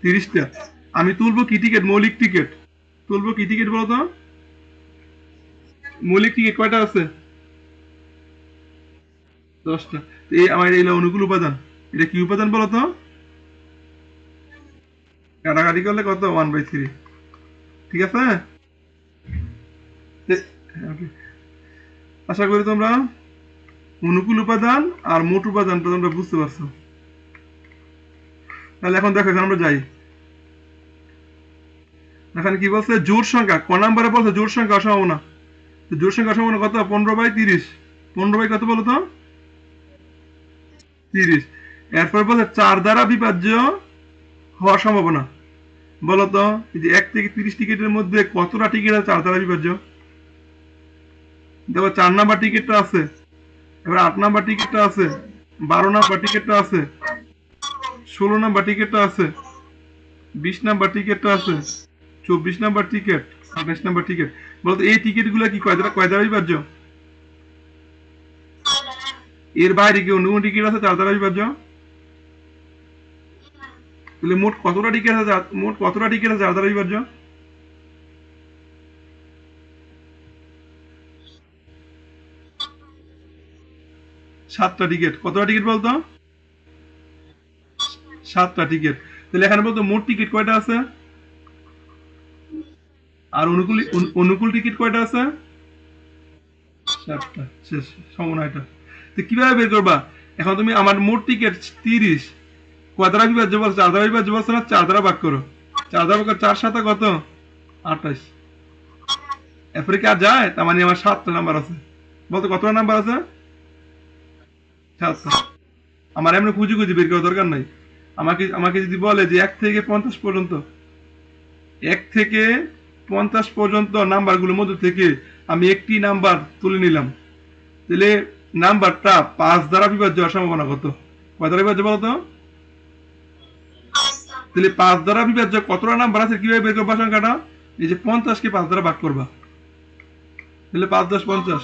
30টা আমি তুলবো কি টিকিট মৌলিক টিকিট তুলবো কি টিকিট বলতো মৌলিক টিকিট কয়টা আছে 10টা এই আমার এই অনুকূল উপাদান এটা কি উপাদান বলতো কাটাকাটি করলে কত 1/3 ঠিক আছে ওকে আশা করি তোমরা অনুকূল উপাদান আর মোট উপাদানটা তোমরা বুঝতে পারছো তাহলে এখন দেখো এখন আমরা যাই এখানে কি বলছে জোড় সংখ্যা ক নাম্বারে বলছে জোড় সংখ্যা সম্ভাবনা জোড় সংখ্যা সম্ভাবনা কত 15/30 15 বাই কত বলো তো 30 এরপর বলছে 4 দ্বারা বিভাজ্য হওয়ার সম্ভাবনা বলতো এই যে 1 থেকে 30 টিকিটের মধ্যে কতটা টিকিট আছে 4 দ্বারা বিভাজ্য দেখো 4 নাম্বার টিকিটটা আছে এবার 8 নাম্বার টিকিটটা আছে 12 নাম্বার টিকিটটা আছে 16 নাম্বার টিকিটটা আছে 20 নাম্বার টিকিটটা আছে 24 নাম্বার টিকিট 28 নাম্বার টিকিট বলতো এই টিকিটগুলো কি কয় দ্বারা বিভাজ্য এর বাইরে কি অন্য কোন টিকিট আছে 4 দ্বারা বিভাজ্য তাহলে মোট কতটা টিকিট আছে 4 দ্বারা বিভাজ্য 7টা টিকিট কতটা টিকিট বলতো 7টা টিকিট তাহলে এখানে বলতো মোট টিকিট কয়টা আছে আর অনুকূল টিকিট কয়টা আছে 7টা শেষ সমনা এটা তো কিভাবে বের করবা এখন তুমি আমার মোট টিকিট 30 কয় দ্বারা বিভাজ্য বলছো 4 দ্বারা বিভাজ্য বলছো না 4 দ্বারা ভাগ করো 4 দ্বারা ভাগ করো 4 7 কত 28 এরপরে কি আর যায় তার মানে আমার 7টা নাম্বার আছে বলতো কতটা নাম্বার আছে 7টা আমার এমনি খুঁজি বের করার দরকার নাই আমাকে যদি বলে যে 1 থেকে 50 পর্যন্ত 1 থেকে 50 পর্যন্ত নাম্বারগুলোর মধ্যে থেকে আমি একটি নাম্বার তুলে নিলাম তাহলে নাম্বারটা 5 দ্বারা বিভাজ্য হওয়ার সম্ভাবনা কত কয় দ্বারা বিভাজ্য বলতো তাহলে 5 দ্বারা বিভাজ্য কতটা নাম্বার আছে কিভাবে বের করবা সংখ্যাটা এই যে 50 কে 5 দ্বারা ভাগ করবা তাহলে 5 10 50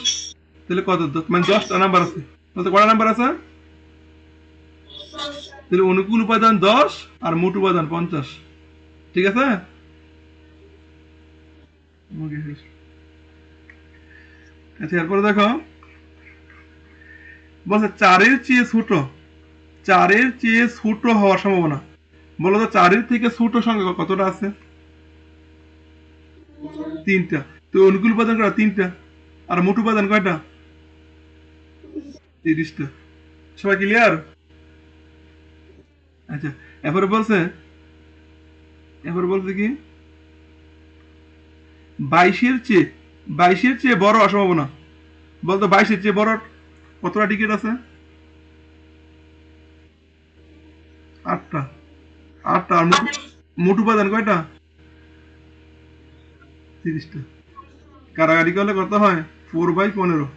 তাহলে কত মানে 10টা নাম্বার আছে তাহলে কয়টা নাম্বার আছে তাহলে অনুকূল উপাদান 10 আর মোট উপাদান 50 ঠিক আছে আচ্ছা এরপরে দেখো বলছে 4 এর চেয়ে ছোট হওয়ার সম্ভাবনা বলো তো 4 এর থেকে ছোট সংখ্যা কতটা আছে? 3টা। তো অনুকূল উপাদান কয়টা? 3টা। আর মোট উপাদান কয়টা? 30টা। সবাই ক্লিয়ার? আচ্ছা, এরপরে বলছে কি 22-এর চেয়ে 22-এর চেয়ে বড় অসম্ভাবনা। বলতো 22-এর চেয়ে বড় কতটা টিকিট আছে? 8টা। 8টা। আর মোট উপাদান কয়টা? 30টা। কারাগারি করলে কত হয়? 4/15।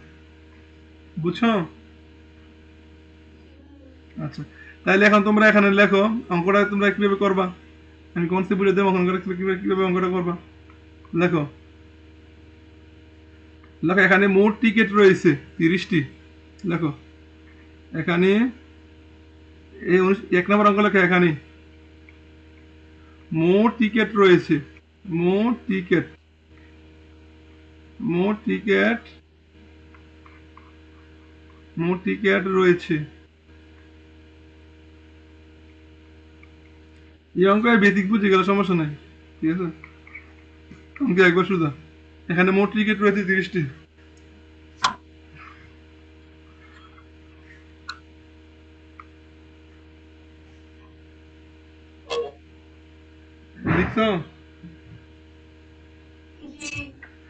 বুঝছো? আচ্ছা, তাইলে এখন তোমরা এখানে লেখো অঙ্কটা তোমরা কিভাবে করবা। আমি কনসেপ্ট বুঝে দেবো অঙ্কটা কিভাবে অঙ্কটা করবা। লেখো লেখো এখানে মোট টিকিট রয়েছে 30টি। লেখো এখানে এই 1 নম্বর অঙ্ক লেখো এখানে মোট টিকিট রয়েছে। মোট টিকিট মোট টিকিট মোট টিকিট রয়েছে। এই অঙ্ক বেসিক বুঝে গেলে সমস্যা নাই। ঠিক আছে, অঙ্ক একবার শুধু এখানে মোট টিকিট রয়েছে 30টি। দেখছো?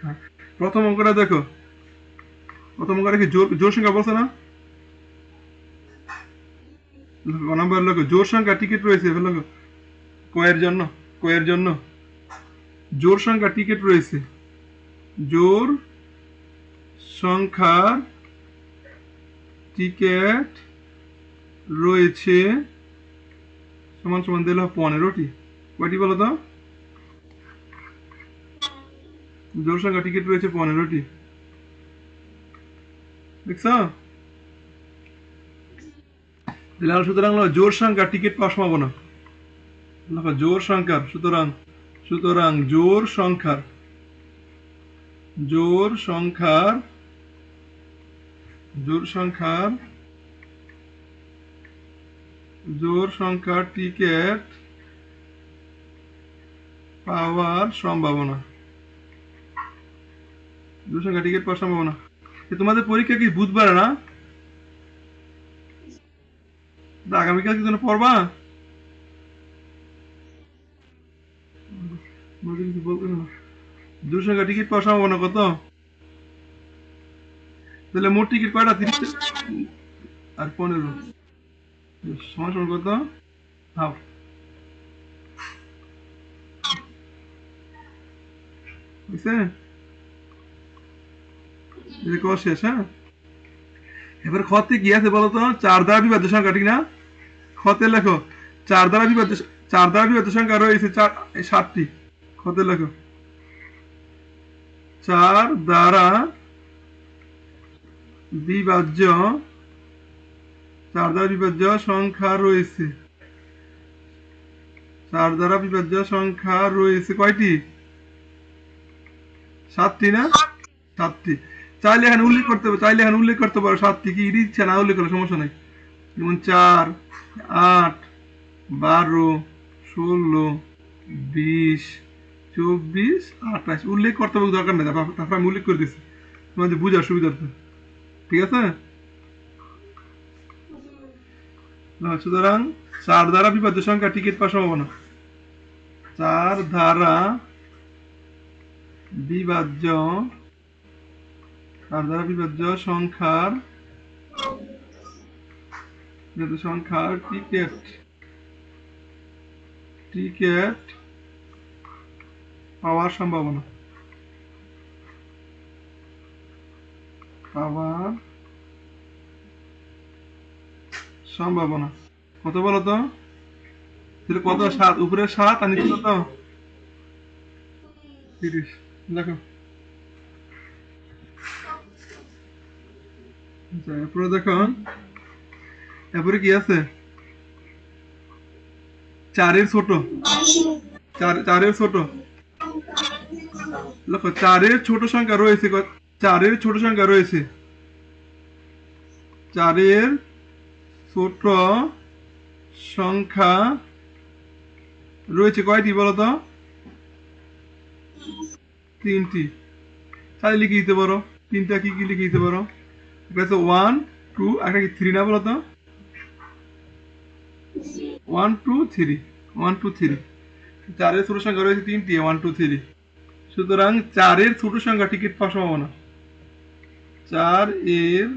হ্যাঁ। প্রথম অঙ্কটা দেখো। প্রথম অঙ্কটা কি জোর জোর সংখ্যা বলছে না? নাম্বার লেখো জোর সংখ্যা টিকিট রয়েছে। লেখো কয়ের জন্য কয়ের জন্য জোর সংখ্যা টিকিট রয়েছে। জোর সংখ্যার টিকিট রয়েছে সমান সমান দিল 15টি। কয়টি বলো তো? জোর সংখ্যা টিকিট রয়েছে 15টি। দেখছো? সুতরাং জোর সংখ্যা টিকিট পাওয়ার সম্ভাবনা। দেখো জোর সংখ্যার সুতরাং সুতরাং জোর সংখ্যার জোর সংখ্যার জোর সংখ্যার জোর সংখ্যার টিকিট পাওয়ার সম্ভাবনা। জোর সংখ্যা টিকিট পাওয়ার সম্ভাবনা। তোমাদের পরীক্ষা কি বুধবার না? আগামীকাল কি তোমরা পড়বা? কিছু বলতে না। জোর সংখ্যা টিকিট পাওয়ার সম্ভাবনা কত? তাহলে মোট টিকিট কয়টা? 30 আর 15 সমান সমান কত? হাফ। বুঝছে? শেষ। হ্যাঁ, এবার খতে কি আছে বলতো? 4 দ্বারা বিভাজ্য সংখ্যা, ঠিক না? খতে লেখো 4 দ্বারা বিভাজ্য সংখ্যা রয়েছে 7টি। খতে লেখো 4 দ্বারা বিভাজ্য 4 দ্বারা বিভাজ্য সংখ্যা রয়েছে। 4 দ্বারা বিভাজ্য সংখ্যা রয়েছে কয়টি? 7টি না? 7টি। চাইলে এখানে উল্লেখ করতে পারো 7টি। কি ইচ্ছা না উল্লেখ করলে সমস্যা নাই। যেমন 4, 8, 12, 16, 20, 24, 28 উল্লেখ করতে হবে দরকার নেই। তারপর আমি উল্লেখ করে দিচ্ছি তোমাদের বুঝার সুবিধার্থে। ঠিক আছে? সুতরাং 4 দ্বারা বিভাজ্য সংখ্যা টিকিট পাওয়ার সম্ভাবনা। 4 দ্বারা বিভাজ্য 4 দ্বারা বিভাজ্য সংখ্যার টিকিট পাওয়ার সম্ভাবনা। কত বলো তো? কত? 7। উপরে 7 আর নিচে কত? 30। দেখো এরপরে দেখো এরপরে কি আছে? 4-এর ছোট। 4-এর ছোট। দেখো 4-এর ছোট সংখ্যা রয়েছে 4-এর ছোট সংখ্যা রয়েছে 4-এর ছোট সংখ্যা রয়েছে কয়টি বলো তো? 3টি। তাহলে লিখে দিতে পারো। 3টা কি কি লিখে দিতে পারো? একটা হচ্ছে 1 2, একটা কি 3 না বলো তো? 1 2 3, 1 2 3। 4 এর ছোট সংখ্যা রয়েছে 3টি, 1 2 3। সুতরাং 4 এর ছোট সংখ্যা টিকিট পাওয়ার সম্ভাবনা। 4 এর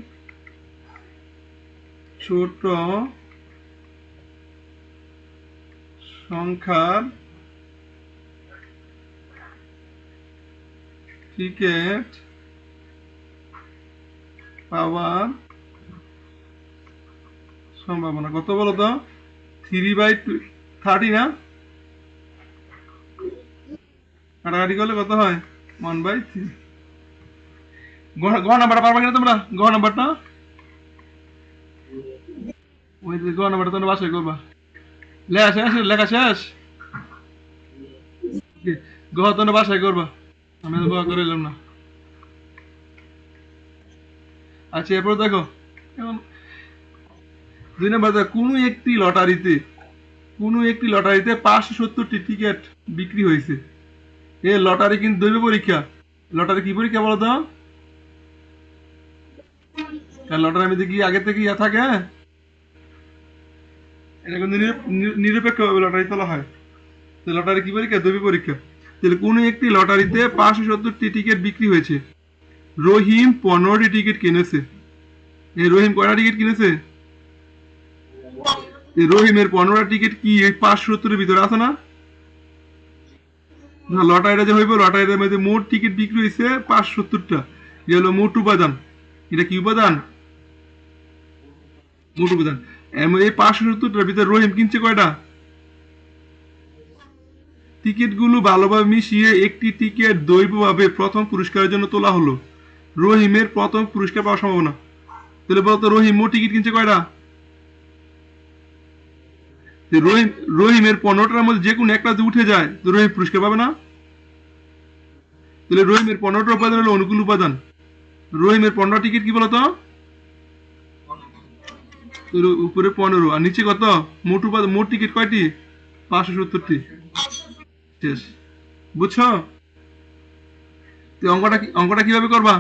ছোট সংখ্যার টিকিট পাওয়ার সম্ভাবনা কত বলো তো? 3/30 না? কাটাকাটি করলে কত হয়? 1/3। গ নাম্বারটা পারবা কিনা তোমরা? গ নাম্বারটা, ওই যে গ নাম্বারটা তোমরা বাসায় করবা। লেখা শেষ? লেখা শেষ? গ তোমরা বাসায় করবা, আমি গ করে এলাম না। আচ্ছা, এরপর দেখো এখন 2 নম্বর দেখো, কোনো একটি লটারিতে 570টি টিকিট বিক্রি হয়েছে। এ লটারি কিন্তু দৈব পরীক্ষা। লটারি কি পরীক্ষা বলো তো? কারণ লটারির মধ্যে কি আগে থেকে ইয়া থাকে? এটা কিন্তু নিরপেক্ষভাবে লটারি তোলা হয়। তো লটারি কি পরীক্ষা? দৈব পরীক্ষা। তাহলে কোনো একটি লটারিতে 570টি টিকিট বিক্রি হয়েছে। রহিম 15টি টিকিট কিনেছে। এই রহিম কয়টা টিকিট কিনেছে? এই রহিমের 15টা টিকিট কি এই 570-এর ভিতরে আছে না? না, লটারিটা যে হইব, লটারিটার মধ্যে মোট টিকিট বিক্রি হয়েছে 570টা। এটা হলো মোট উপাদান। এটা কি উপাদান? মোট উপাদান। এই 570টার ভিতরে রহিম কিনছে কয়টা? টিকিটগুলো ভালোভাবে মিশিয়ে একটি টিকিট দৈবভাবে প্রথম পুরস্কারের জন্য তোলা হলো। রহিমের প্রথম পুরস্কার পাওয়ার সম্ভাবনা। তাহলে বলতো রহিম মোট টিকিট কিনছে কয়টা? রহিম রহিমের 15টার মধ্যে যে কোনো একটা যদি উঠে যায় তো রহিম পুরস্কার পাবে না? তাহলে রহিমের 15টা উপাদান হলো অনুকূল উপাদান। রহিমের 15 টিকিট কি বলতো? উপরে 15 আর নিচে কত? মোট উপাদান, মোট টিকিট কয়টি? 570টি। শেষ। বুঝছো? তো অঙ্কটা কিভাবে করবা?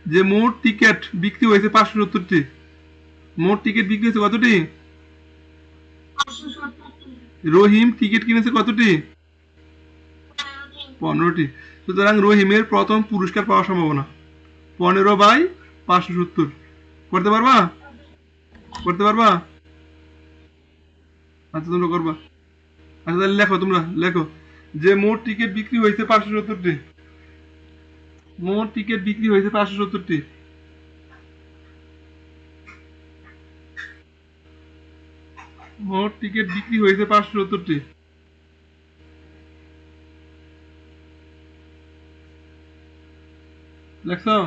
যে মোট টিকিট বিক্রি হয়েছে 570টি। মোট টিকিট বিক্রি হয়েছে কতটি? রহিম টিকিট কিনেছে কতটি? 15টি। সুতরাং রহিমের প্রথম পুরস্কার পাওয়ার সম্ভাবনা 15/570। করতে পারবা? করতে পারবা? আচ্ছা, তোমরা করবা। আচ্ছা, তাহলে লেখো, তোমরা লেখো যে মোট টিকিট বিক্রি হয়েছে 570টি। মোট টিকিট বিক্রি হয়েছে 570টি। মোট টিকিট বিক্রি হয়েছে 570টি। লেখছো?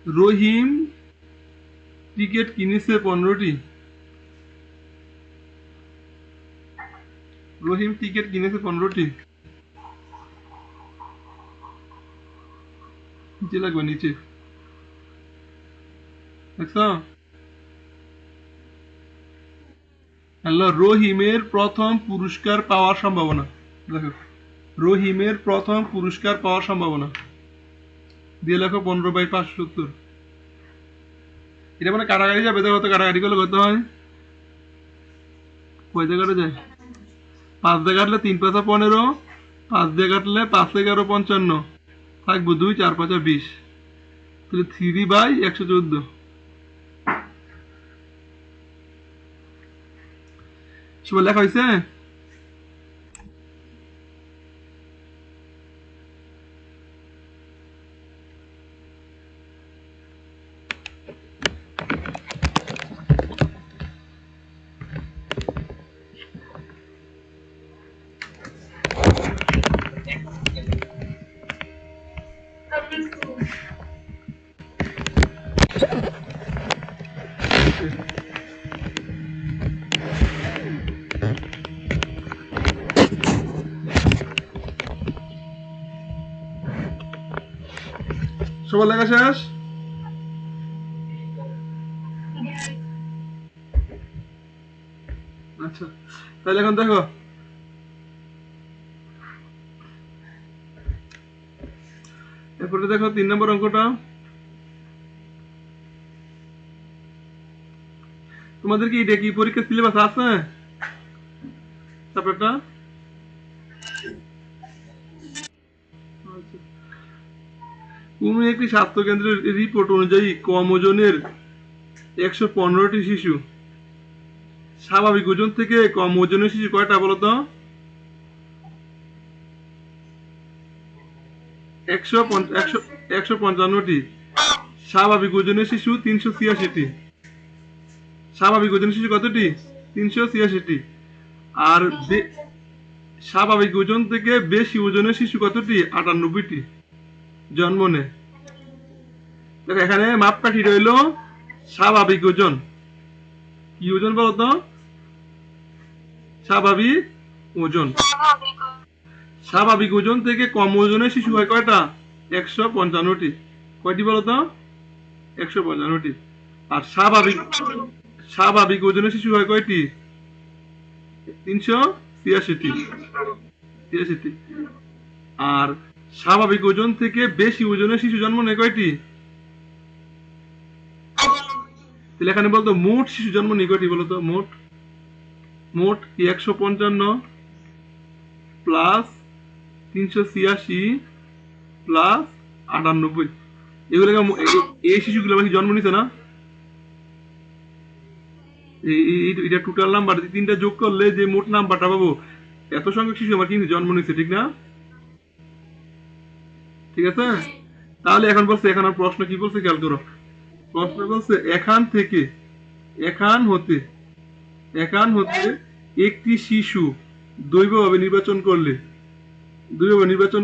রহিম টিকিট কিনেছে 15টি। রহিম টিকিট কিনেছে 15টি। নিচে লাগবে, নিচে। দেখছো? হ্যালো, রহিমের প্রথম পুরস্কার পাওয়ার সম্ভাবনা। দেখো, রহিমের প্রথম পুরস্কার পাওয়ার সম্ভাবনা দিয়ে লেখো 15/570। এটা মানে কাটাকাটি যাবে, দেখো তো কাটাকাটি করলে কত হয়? কয় দিয়ে কাটা যায়? 5 দিয়ে কাটলে 3×5 = 15। 5 দিয়ে কাটলে 5×11 = 55। থাকবো 2, 4×5 = 20। তাহলে 3/114। সবাই লেখা হয়েছে? সবার লেখা শেষ? আচ্ছা, তাহলে এখন দেখো এরপরে দেখো 3 নম্বর অঙ্কটা। তোমাদের কি এটা কি পরীক্ষার সিলেবাস আছে চ্যাপ্টারটা? আচ্ছা। কোন একটি স্বাস্থ্য কেন্দ্রের রিপোর্ট অনুযায়ী কম ওজনের 115টি শিশু স্বাভাবিক ওজন থেকে কম ওজনের শিশু কয়টা বলতো? 155টি। স্বাভাবিক ওজনের শিশু 386টি। স্বাভাবিক ওজনের শিশু কতটি? 386টি। আর স্বাভাবিক ওজন থেকে বেশি ওজনের শিশু কতটি? 98টি জন্ম নেয়। দেখো এখানে মাপকাঠি রইল স্বাভাবিক ওজন। কি ওজন বলতো? স্বাভাবিক ওজন। স্বাভাবিক ওজন থেকে কম ওজনের শিশু হয় কয়টা? 155টি। কয়টি বলতো? 155টি। আর স্বাভাবিক ওজনের শিশু হয় কয়টি? 386টি। 83টি। আর স্বাভাবিক ওজন থেকে বেশি ওজনের শিশু জন্ম নেয় কয়টি? তাহলে এখানে বলতো মোট শিশু জন্ম নেয় কয়টি বলতো? মোট কি 155 প্লাস 386 প্লাস 98, এগুলো এই শিশুগুলো কি জন্ম নিছে না? এটা টোটাল নাম্বার তিনটা যোগ করলে যে মোট নাম্বারটা পাবো, এত সংখ্যক শিশু আমার কিন্তু জন্ম নিছে, ঠিক না? ঠিক আছে। তাহলে এখন বলছে, এখন আর প্রশ্ন কি বলছে খেয়াল করো। প্রশ্ন বলছে এখান হতে একটি শিশু দৈবভাবে নির্বাচন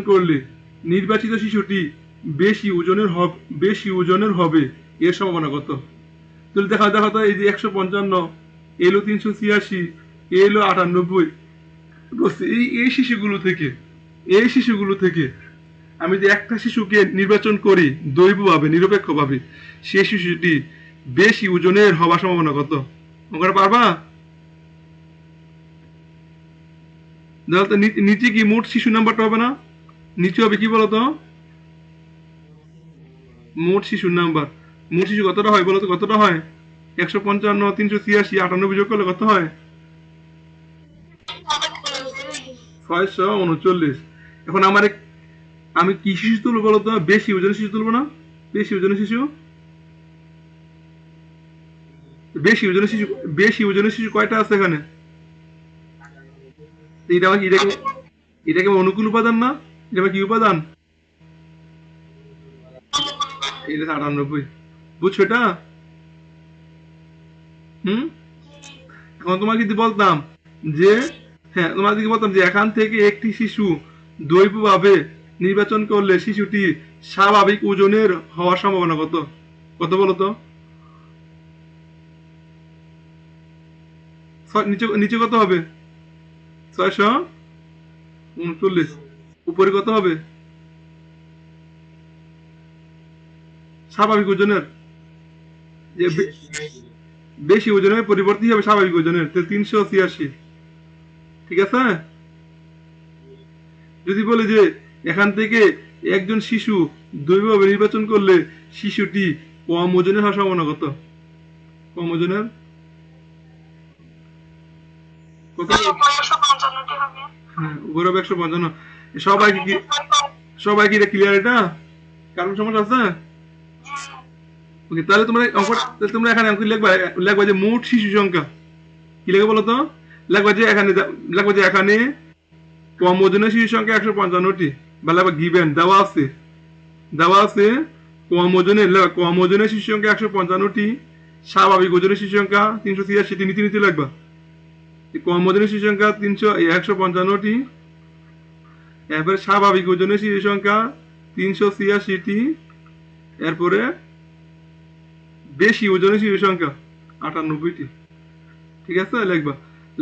করলে নির্বাচিত শিশুটি বেশি ওজনের হবে, এর সম্ভাবনা কত? তাহলে দেখো তো, এই যে 155 এলো 386 এলো 98, এই শিশুগুলো থেকে আমি যে একটা শিশুকে নির্বাচন করি দৈবভাবে নিরপেক্ষভাবে, সেই শিশুটি বেশি ওজনের হওয়ার সম্ভাবনা কত? ওখানে পারবা? দেখো তো নিচে কি মোট শিশু নাম্বারটা হবে না? নিচে হবে কি বলতো? মোট শিশুর নাম্বার। মোট শিশু কতটা হয় বলতো? কতটা হয়? 155 386 98 যোগ করলে কত হয়? 639। এখন আমি কি শিশু তুলবো বলতো? বেশি ওজনের শিশু তুলবো না? বেশি ওজনের শিশু বেশি ওজনের শিশু বেশি ওজনের শিশু কয়টা আছে এখানে? এটা কি এটাকে অনুকূল উপাদান না? এটা কি উপাদান? এটা 98। বুঝছো এটা? হুম। এখন তোমাকে যদি বলতাম যে, হ্যাঁ তোমাকে যদি বলতাম যে এখান থেকে একটি শিশু দৈবভাবে নির্বাচন করলে শিশুটি স্বাভাবিক ওজনের হওয়ার সম্ভাবনা কত? কত বলতো? নিচে নিচে কত হবে? 639। উপরে কত হবে? স্বাভাবিক ওজনের যে বেশি ওজনের পরিবর্তে হবে স্বাভাবিক ওজনের, 386। ঠিক আছে। যদি বলে যে এখান থেকে একজন শিশু দৈবভাবে নির্বাচন করলে শিশুটি কম ওজনের হওয়ার সম্ভাবনা কত? কম ওজনের কত? হ্যাঁ, উপরে হবে 155। সবাই কি সবাই কি এটা ক্লিয়ার? এটা কারণ সমস্যা আছে? ওকে, তাহলে তোমরা এখানে লিখবা যে মোট শিশু সংখ্যা কি লিখে বলো তো? লিখবা যে এখানে কম ওজনের শিশু সংখ্যা 155টি, বা লিখবা গিভেন দেওয়া আছে কম ওজনের শিশু সংখ্যা 155টি, স্বাভাবিক ওজনের শিশু সংখ্যা 386টি, নীতি নীতি লিখবা। কম ওজনের শিশু সংখ্যা 155টি, এরপরে স্বাভাবিক ওজনের শিশু সংখ্যা 386টি, এরপরে বেশি ওজনের শিশু সংখ্যা 98টি। ঠিক আছে, লিখবা।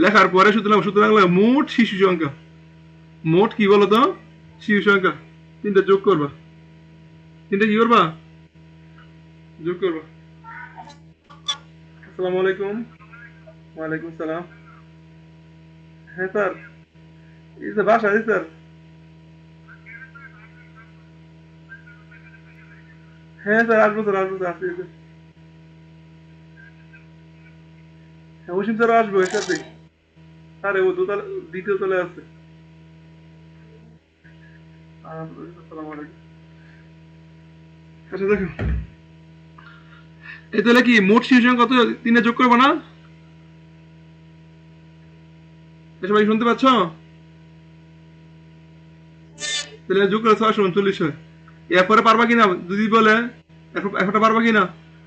লেখার পরে সুতরাং মোট শিশু সংখ্যা, মোট কি বলতো? শিশু সংখ্যা তিনটা যোগ করবা। তিনটা কি করবা? যোগ করবা। আসসালামু আলাইকুম। ওয়ালাইকুম সালাম। হ্যাঁ স্যার, এই যে বাসা স্যার। হ্যাঁ স্যার, আসবো স্যার, আসবো স্যার, আসছি স্যার। হ্যাঁ, অসীম স্যারও আসবো এর সাথে। আরে ও দোতলা, দ্বিতীয় তলায় আছে। আসসালামু আলাইকুম। আচ্ছা দেখো, এই তাহলে কি মোট শিশু সংখ্যা কত? তিনে যোগ করবো না? সবাই শুনতে পাচ্ছ? তাহলে যোগ করে 639 হয়। এরপরে পারবা কিনা যদি বলে, এখনটা পারবা কিনা?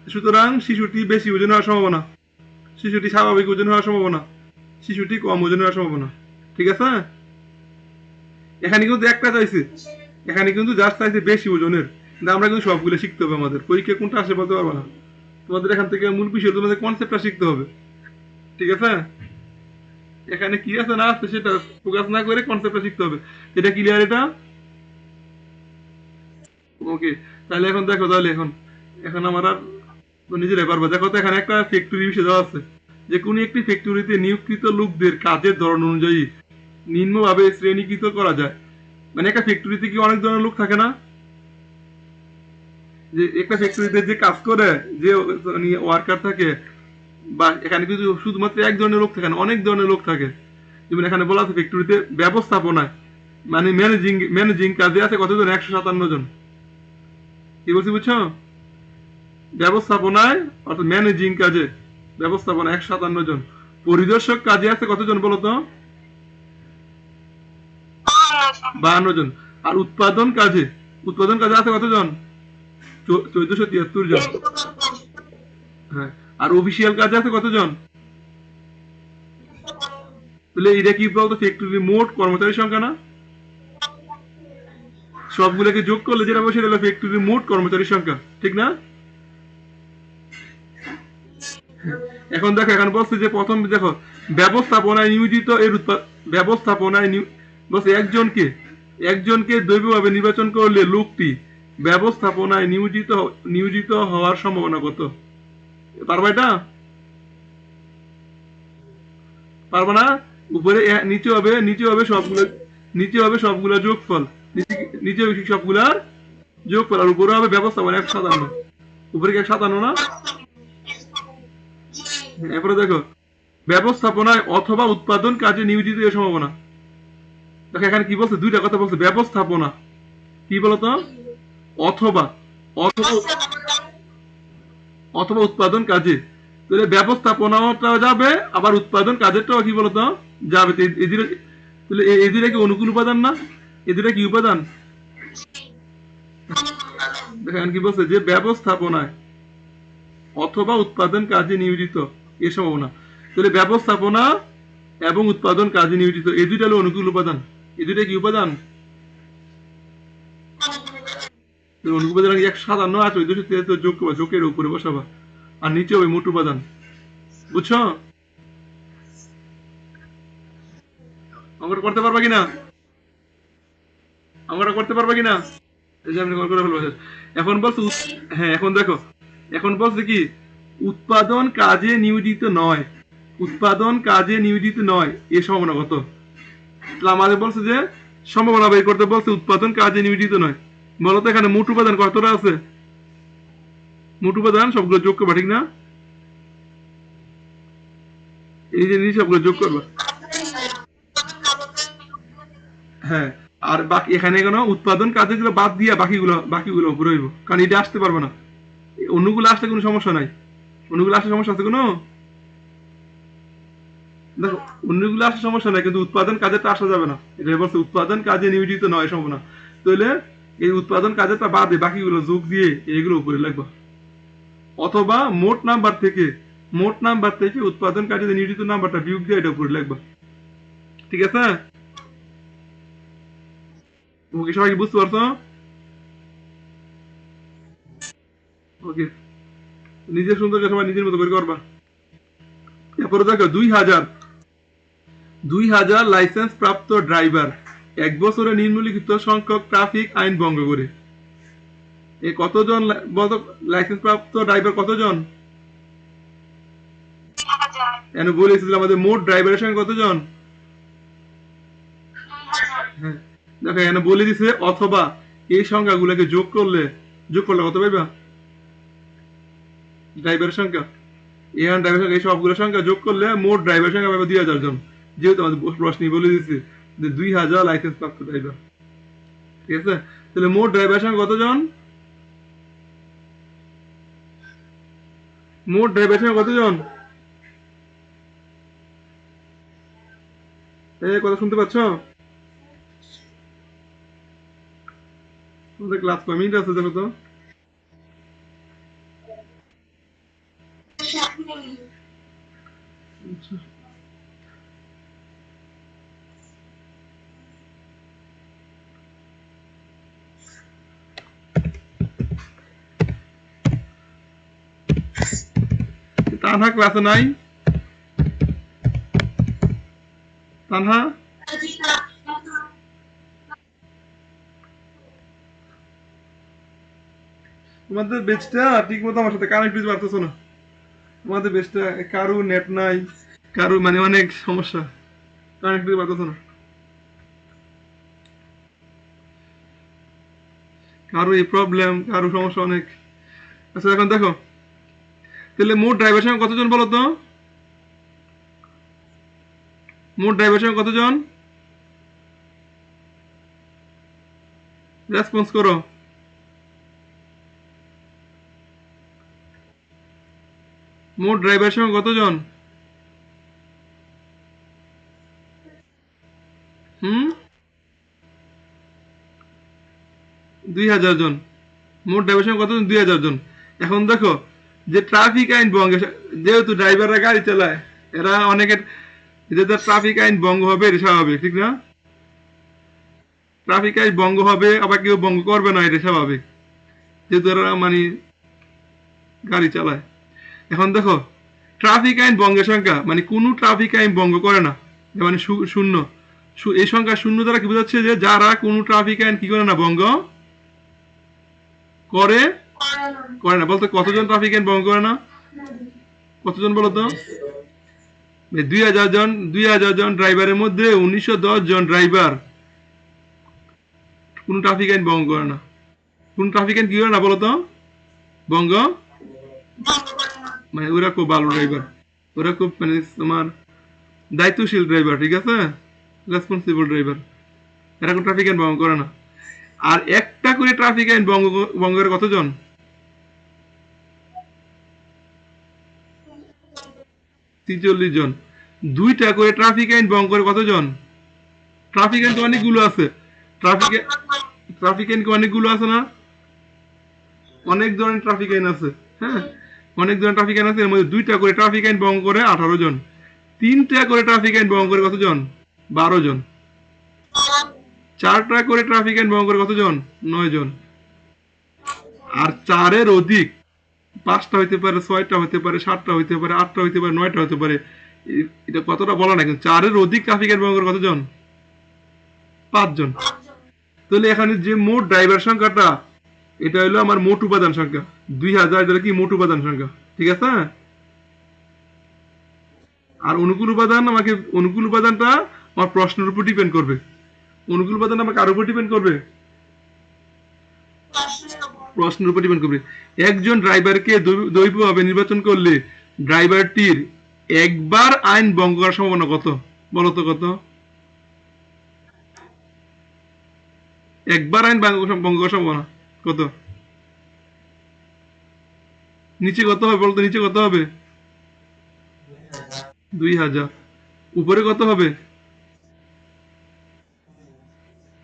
সুতরাং শিশুটি বেশি ওজন হওয়ার সম্ভাবনা, শিশুটি স্বাভাবিক ওজন হওয়ার সম্ভাবনা, শিশুটি কম ওজন হওয়ার সম্ভাবনা। ঠিক আছে? এখানে কিন্তু একটা চাইছে, এখানে কিন্তু জাস্ট চাইছে বেশি ওজনের। কিন্তু আমরা কিন্তু সবগুলো শিখতে হবে, আমাদের পরীক্ষা কোনটা আসে বলতে পারবো না। তোমাদের এখান থেকে মূল বিষয় তোমাদের কনসেপ্টটা শিখতে হবে। ঠিক আছে? এখানে কি আছে না আছে সেটা ফোকাস না করে কনসেপ্টটা শিখতে হবে। এটা ক্লিয়ার? এটা ওকে। তাহলে এখন দেখো, তাহলে এখন এখন আমার আর নিজেরাই পারবো। দেখো তো এখানে একটা ফ্যাক্টরি বিষয় দেওয়া আছে, যে কোনো একটি ফ্যাক্টরিতে নিয়োগকৃত লোকদের কাজের ধরন অনুযায়ী নিম্নভাবে শ্রেণীকৃত করা যায়। মানে একটা ফ্যাক্টরিতে কি অনেক ধরনের লোক থাকে না? যে একটা ফ্যাক্টরিতে যে কাজ করে, যে ওয়ার্কার থাকে, বা এখানে কিন্তু শুধুমাত্র এক ধরনের লোক থাকে না, অনেক ধরনের লোক থাকে। যেমন এখানে বলা আছে ফ্যাক্টরিতে ব্যবস্থাপনায়, মানে ম্যানেজিং ম্যানেজিং কাজে আছে কতজন? 157 জন। কি বলছি বুঝছো? ব্যবস্থাপনায় অর্থাৎ ম্যানেজিং কাজে, ব্যবস্থাপনা 157 জন। পরিদর্শক কাজে আছে কতজন বলো তো? 52 জন। আর উৎপাদন কাজে, উৎপাদন কাজে আছে কতজন? 1473 জন। হ্যাঁ। আর অফিসিয়াল কাজে আছে কতজন? তাহলে এটা কি বলতো? ফ্যাক্টরির মোট কর্মচারীর সংখ্যা না? সবগুলোকে যোগ করলে যেটা হবে সেটা হলো ফ্যাক্টরির মোট কর্মচারীর সংখ্যা। ঠিক না? এখন দেখো, এখন বলছে যে প্রথম দেখো, ব্যবস্থাপনায় নিয়োজিত এর ব্যবস্থাপনায় বলছে একজনকে, একজনকে দৈবভাবে নির্বাচন করলে লোকটি ব্যবস্থাপনায় নিয়োজিত হওয়ার সম্ভাবনা কত? পারবা এটা? পারবা না? উপরে নিচে হবে, নিচে হবে সবগুলো, নিচে হবে সবগুলা যোগফল, নিচে নিচে হবে সবগুলার যোগফল, আর উপরে হবে ব্যবস্থাপনা 157। উপরে কি 157 না? এরপরে দেখো, ব্যবস্থাপনায় অথবা উৎপাদন কাজে নিয়োজিত এর সম্ভাবনা। দেখো এখানে কি বলছে? দুইটা কথা বলছে। ব্যবস্থাপনা কি বলতো? অথবা, অথবা অথবা উৎপাদন কাজে। তাহলে ব্যবস্থাপনাটাও যাবে, আবার উৎপাদন কাজেরটাও কি বলতো যাবে। তো এই দুটো, তাহলে এই দুটা কি অনুকূল উপাদান না? এই দুটা কি উপাদান? দেখেন কি বলছে, যে ব্যবস্থাপনায় অথবা উৎপাদন কাজে নিয়োজিত এর সম্ভাবনা। তাহলে ব্যবস্থাপনা এবং উৎপাদন কাজে নিয়োজিত এই দুইটা হলো অনুকূল উপাদান। এই দুইটা কি উপাদান? অনুকূল উপাদান 157 আছে, ওই 273 যোগ করবা, যোগের উপরে বসাবা, আর নিচে হবে মোট উপাদান। বুঝছো? অঙ্কটা করতে পারবা কিনা? অঙ্কটা করতে পারবা কিনা? এই যে আপনি করে ফেলবো। এখন বলছে হ্যাঁ, এখন দেখো, এখন বলছে কি উৎপাদন কাজে নিয়োজিত নয়, উৎপাদন কাজে নিয়োজিত নয় এর সম্ভাবনা কত? তাহলে আমাদের বলছে যে সম্ভাবনা বের করতে বলছে উৎপাদন কাজে নিয়োজিত নয়। বলতো এখানে মোট উপাদান কতটা আছে? মোট উপাদান সবগুলো যোগ করবা, ঠিক না? এই যে নিচে সবগুলো যোগ করবা। হ্যাঁ। আর বাকি এখানে কোনো উৎপাদন কাজে গুলো বাদ দিয়া বাকিগুলো উপরে হইব, কারণ এটা আসতে পারবে না। অন্যগুলো আসলে কোনো সমস্যা নাই। অন্যগুলো আসলে সমস্যা আছে কোনো? দেখো, অন্যগুলো আসলে সমস্যা নাই, কিন্তু উৎপাদন কাজেরটা আসা যাবে না। এটা বলছে উৎপাদন কাজে নিয়োজিত নয় সম্ভাবনা। তাহলে এই উৎপাদন কাজেরটা বাদে বাকিগুলো যোগ দিয়ে এগুলো উপরে লাগবে। অথবা মোট নাম্বার থেকে উৎপাদন কাজে নিয়োজিত নাম্বারটা বিয়োগ দিয়ে এটা উপরে লাগবে। ঠিক আছে? তুমি কি সবাই বুঝতে পারছো? ওকে। নিজের সুন্দর সবাই নিজের মতো করে করবা। এরপরে দেখো, 2000 লাইসেন্স প্রাপ্ত ড্রাইভার 1 বছরে নিম্নলিখিত সংখ্যক ট্রাফিক আইন ভঙ্গ করে। এ কতজন লাইসেন্স প্রাপ্ত ড্রাইভার কতজন? এখানে বলেছিল আমাদের মোট ড্রাইভারের সঙ্গে কতজন? হ্যাঁ, দেখো এখানে বলে দিছে অথবা এই সংখ্যাগুলোকে যোগ করলে কত পাইবা? ড্রাইভারের সংখ্যা, এখানে ড্রাইভার সংখ্যা এই সবগুলো সংখ্যা যোগ করলে মোট ড্রাইভার সংখ্যা পাবে 2000 জন, যেহেতু আমাদের প্রশ্নে বলে দিচ্ছে যে 2000 লাইসেন্স প্রাপ্ত ড্রাইভার। ঠিক আছে, তাহলে মোট ড্রাইভার সংখ্যা কতজন? মোট ড্রাইভার সংখ্যা কতজন? এই কথা শুনতে পাচ্ছ? তোমাদের ক্লাস কয় মিনিট আছে দেখো তো? আচ্ছা। তানহা ক্লাসে নাই? তানহা তোমাদের বেচটা ঠিক মতো আমার সাথে কানেক্ট দিতে পারতেছো না। তোমাদের বেচটা কারো নেট নাই, কারো মানে অনেক সমস্যা, কানেক্ট দিতে পারতেছো না, কারো এই প্রবলেম, কারো সমস্যা অনেক। আচ্ছা এখন দেখো, তাহলে মোট ড্রাইভার সংখ্যা কতজন বলো তো? মোট ড্রাইভার সংখ্যা কতজন? রেসপন্স করো। মোট ড্রাইভার সংখ্যা কতজন? হুম, 2000 জন। মোট ড্রাইভার সংখ্যা কতজন? 2000 জন। এখন দেখো, যে ট্রাফিক আইন ভঙ্গ, যেহেতু ড্রাইভাররা গাড়ি চালায়, এরা অনেকের যেটা ট্রাফিক আইন ভঙ্গ হবে এটা স্বাভাবিক, ঠিক না? ট্রাফিক আইন ভঙ্গ হবে, আবার কেউ ভঙ্গ করবে না, এটা স্বাভাবিক, যেহেতু এরা মানে গাড়ি চালায়। এখন দেখো, ট্রাফিক আইন ভঙ্গের সংখ্যা মানে কোনো ট্রাফিক আইন ভঙ্গ করে না, মানে শূন্য। এই সংখ্যা শূন্য দ্বারা কি বোঝাচ্ছে? যে যারা কোনো ট্রাফিক আইন কি করে না, ভঙ্গ করে করে না। বলতো কতজন ট্রাফিক আইন ভঙ্গ করে না? কতজন বলো তো? 2000 জন। 2000 জন ড্রাইভারের মধ্যে 1910 জন ড্রাইভার কোন ট্রাফিক আইন ভঙ্গ করে না। কোন ট্রাফিক আইন কি করে না বলতো? ভঙ্গ, মানে ওরা খুব ভালো ড্রাইভার, ওরা খুব মানে তোমার দায়িত্বশীল ড্রাইভার, ঠিক আছে, রেসপন্সিবল ড্রাইভার, এরা কোন ট্রাফিক আইন ভঙ্গ করে না। আর একটা করে ট্রাফিক আইন ভঙ্গ করে কতজন? 43 জন। দুইটা করে ট্রাফিক আইন ভঙ্গ করে কতজন? ট্রাফিক আইন তো অনেকগুলো আছে, ট্রাফিক ট্রাফিক আইন কি অনেকগুলো আছে না? অনেক ধরনের ট্রাফিক আইন আছে। হ্যাঁ, অনেক ধরনের ট্রাফিক আইন আছে, এর মধ্যে দুইটা করে ট্রাফিক আইন ভঙ্গ করে 18 জন। তিনটা করে ট্রাফিক আইন ভঙ্গ করে কতজন? 12 জন। চারটা করে ট্রাফিক আইন ভঙ্গ করে কতজন? 9 জন। আর চারের অধিক, 5টা হইতে পারে, 6টা হইতে পারে, 7টা হইতে পারে, 8টা হইতে পারে, 9টা হইতে পারে, এটা কতটা বলা না, কিন্তু চারের অধিক ট্রাফিক আইন ভঙ্গ করে কতজন? 5 জন। তাহলে এখানে যে মোট ড্রাইভার সংখ্যাটা, এটা হলো আমার মোট উপাদান সংখ্যা 2000, এটা কি মোট উপাদান সংখ্যা, ঠিক আছে? আর অনুকূল উপাদান, আমাকে অনুকূল উপাদানটা আমার প্রশ্নের উপর ডিপেন্ড করবে। অনুকূল উপাদান আমাকে কার উপর ডিপেন্ড করবে? প্রশ্নের উপর ডিপেন্ড করবে। একজন ড্রাইভারকে দৈবভাবে নির্বাচন করলে ড্রাইভারটির একবার আইন ভঙ্গ করার সম্ভাবনা কত? বলো তো কত? একবার আইন ভঙ্গ করার সম্ভাবনা কত? নিচে কত হবে বলতো? নিচে কত হবে? 2000। উপরে কত হবে?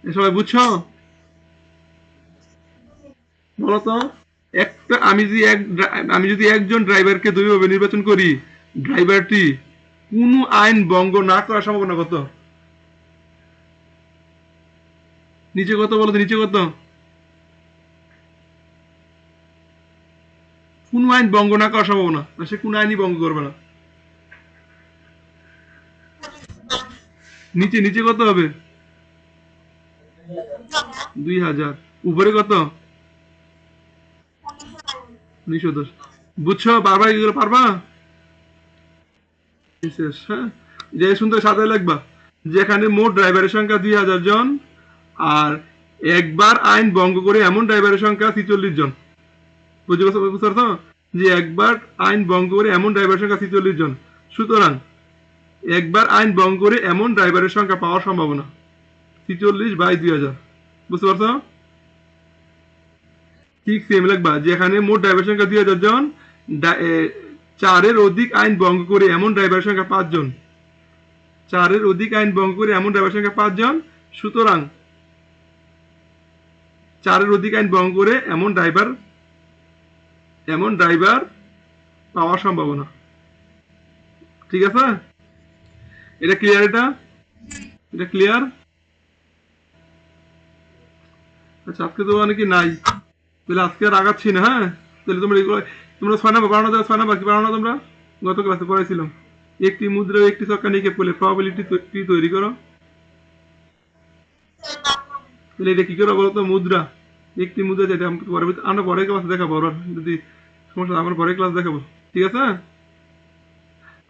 সবাই বুঝছো? বলতো, একটা আমি যদি একজন ড্রাইভারকে দৈবভাবে নির্বাচন করি, ড্রাইভারটি কোনো আইন ভঙ্গ না করার সম্ভাবনা কত? নিচে কত বলতো? নিচে কত? কোন আইন ভঙ্গ না করার সম্ভাবনা, সে কোন আইনই ভঙ্গ করবে না। নিচে নিচে কত হবে? 2000। উপরে কত? 1910। বুঝছো? বারবার এগুলো পারবা? শেষ, হ্যাঁ, যে সুন্দর সাজায় লাগবা। যেখানে মোট ড্রাইভারের সংখ্যা 2000 জন আর একবার আইন ভঙ্গ করে এমন ড্রাইভারের সংখ্যা 46 জন। বুঝতে পারছো? যে একবার আইন ভঙ্গ করে এমন ড্রাইভারের সংখ্যা 46 জন। সুতরাং একবার আইন ভঙ্গ করে এমন ড্রাইভারের সংখ্যা পাওয়ার সম্ভাবনা 46/2000। বুঝতে পারছো? ঠিক সেম লাগবা, যেখানে মোট ড্রাইভার সংখ্যা 2000 জন, 4-এর অধিক আইন ভঙ্গ করে এমন ড্রাইভারের সংখ্যা 5 জন। 4-এর অধিক আইন ভঙ্গ করে এমন ড্রাইভারের সংখ্যা 5 জন। সুতরাং 4-এর অধিক আইন ভঙ্গ করে এমন ড্রাইভার পাওয়ার সম্ভাবনা। ঠিক আছে? এটা ক্লিয়ার? এটা ক্লিয়ার? আচ্ছা, আজকে তো অনেকে নাই, তাহলে আজকে আর আগাচ্ছি না। হ্যাঁ, তাহলে তোমরা এগুলো, তোমরা 6 নাম্বার বানানো দাও। 6 নাম্বার কি বানানো তোমরা? গত ক্লাসে পড়াইছিলাম। একটি মুদ্রা ও একটি ছক্কা নিক্ষেপ করলে প্রবাবিলিটি তৈরি করো। তাহলে এটা কি করো বলো তো? মুদ্রা, একটি মুদ্রা, যেটা আমরা পরের ক্লাসে দেখাবো। ওর যদি সমস্যা, আমরা পরের ক্লাস দেখাবো। ঠিক আছে?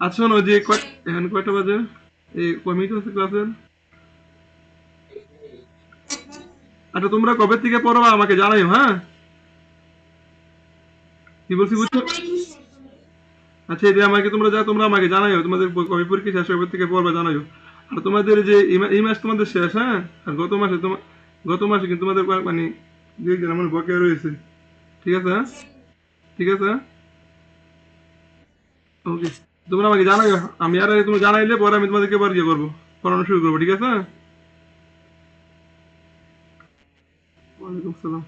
আচ্ছা শোনো, যে এখন কয়টা বাজে? এই কয় মিনিট আছে ক্লাসের? আচ্ছা, তোমরা কবে থেকে পড়বা আমাকে জানাইও। হ্যাঁ, কি বলছি বুঝছো? আচ্ছা, এই যে আমাকে তোমরা আমাকে জানাইও তোমাদের কবে পরীক্ষা শেষ, কবে থেকে পড়বা জানাইও। আর তোমাদের যে এই মাস তোমাদের শেষ। হ্যাঁ, আর গত মাসে কিন্তু তোমাদের মানে 2 দিন আমার বকেয়া রয়েছে। ঠিক আছে? হ্যাঁ, ঠিক আছে। ওকে, তোমরা আমাকে জানাইও। আমি আর তুমি জানাইলে পরে আমি তোমাদেরকে এবার ইয়ে করবো, পড়ানো শুরু করবো। ঠিক আছে? ওয়ালাইকুম আসসালাম।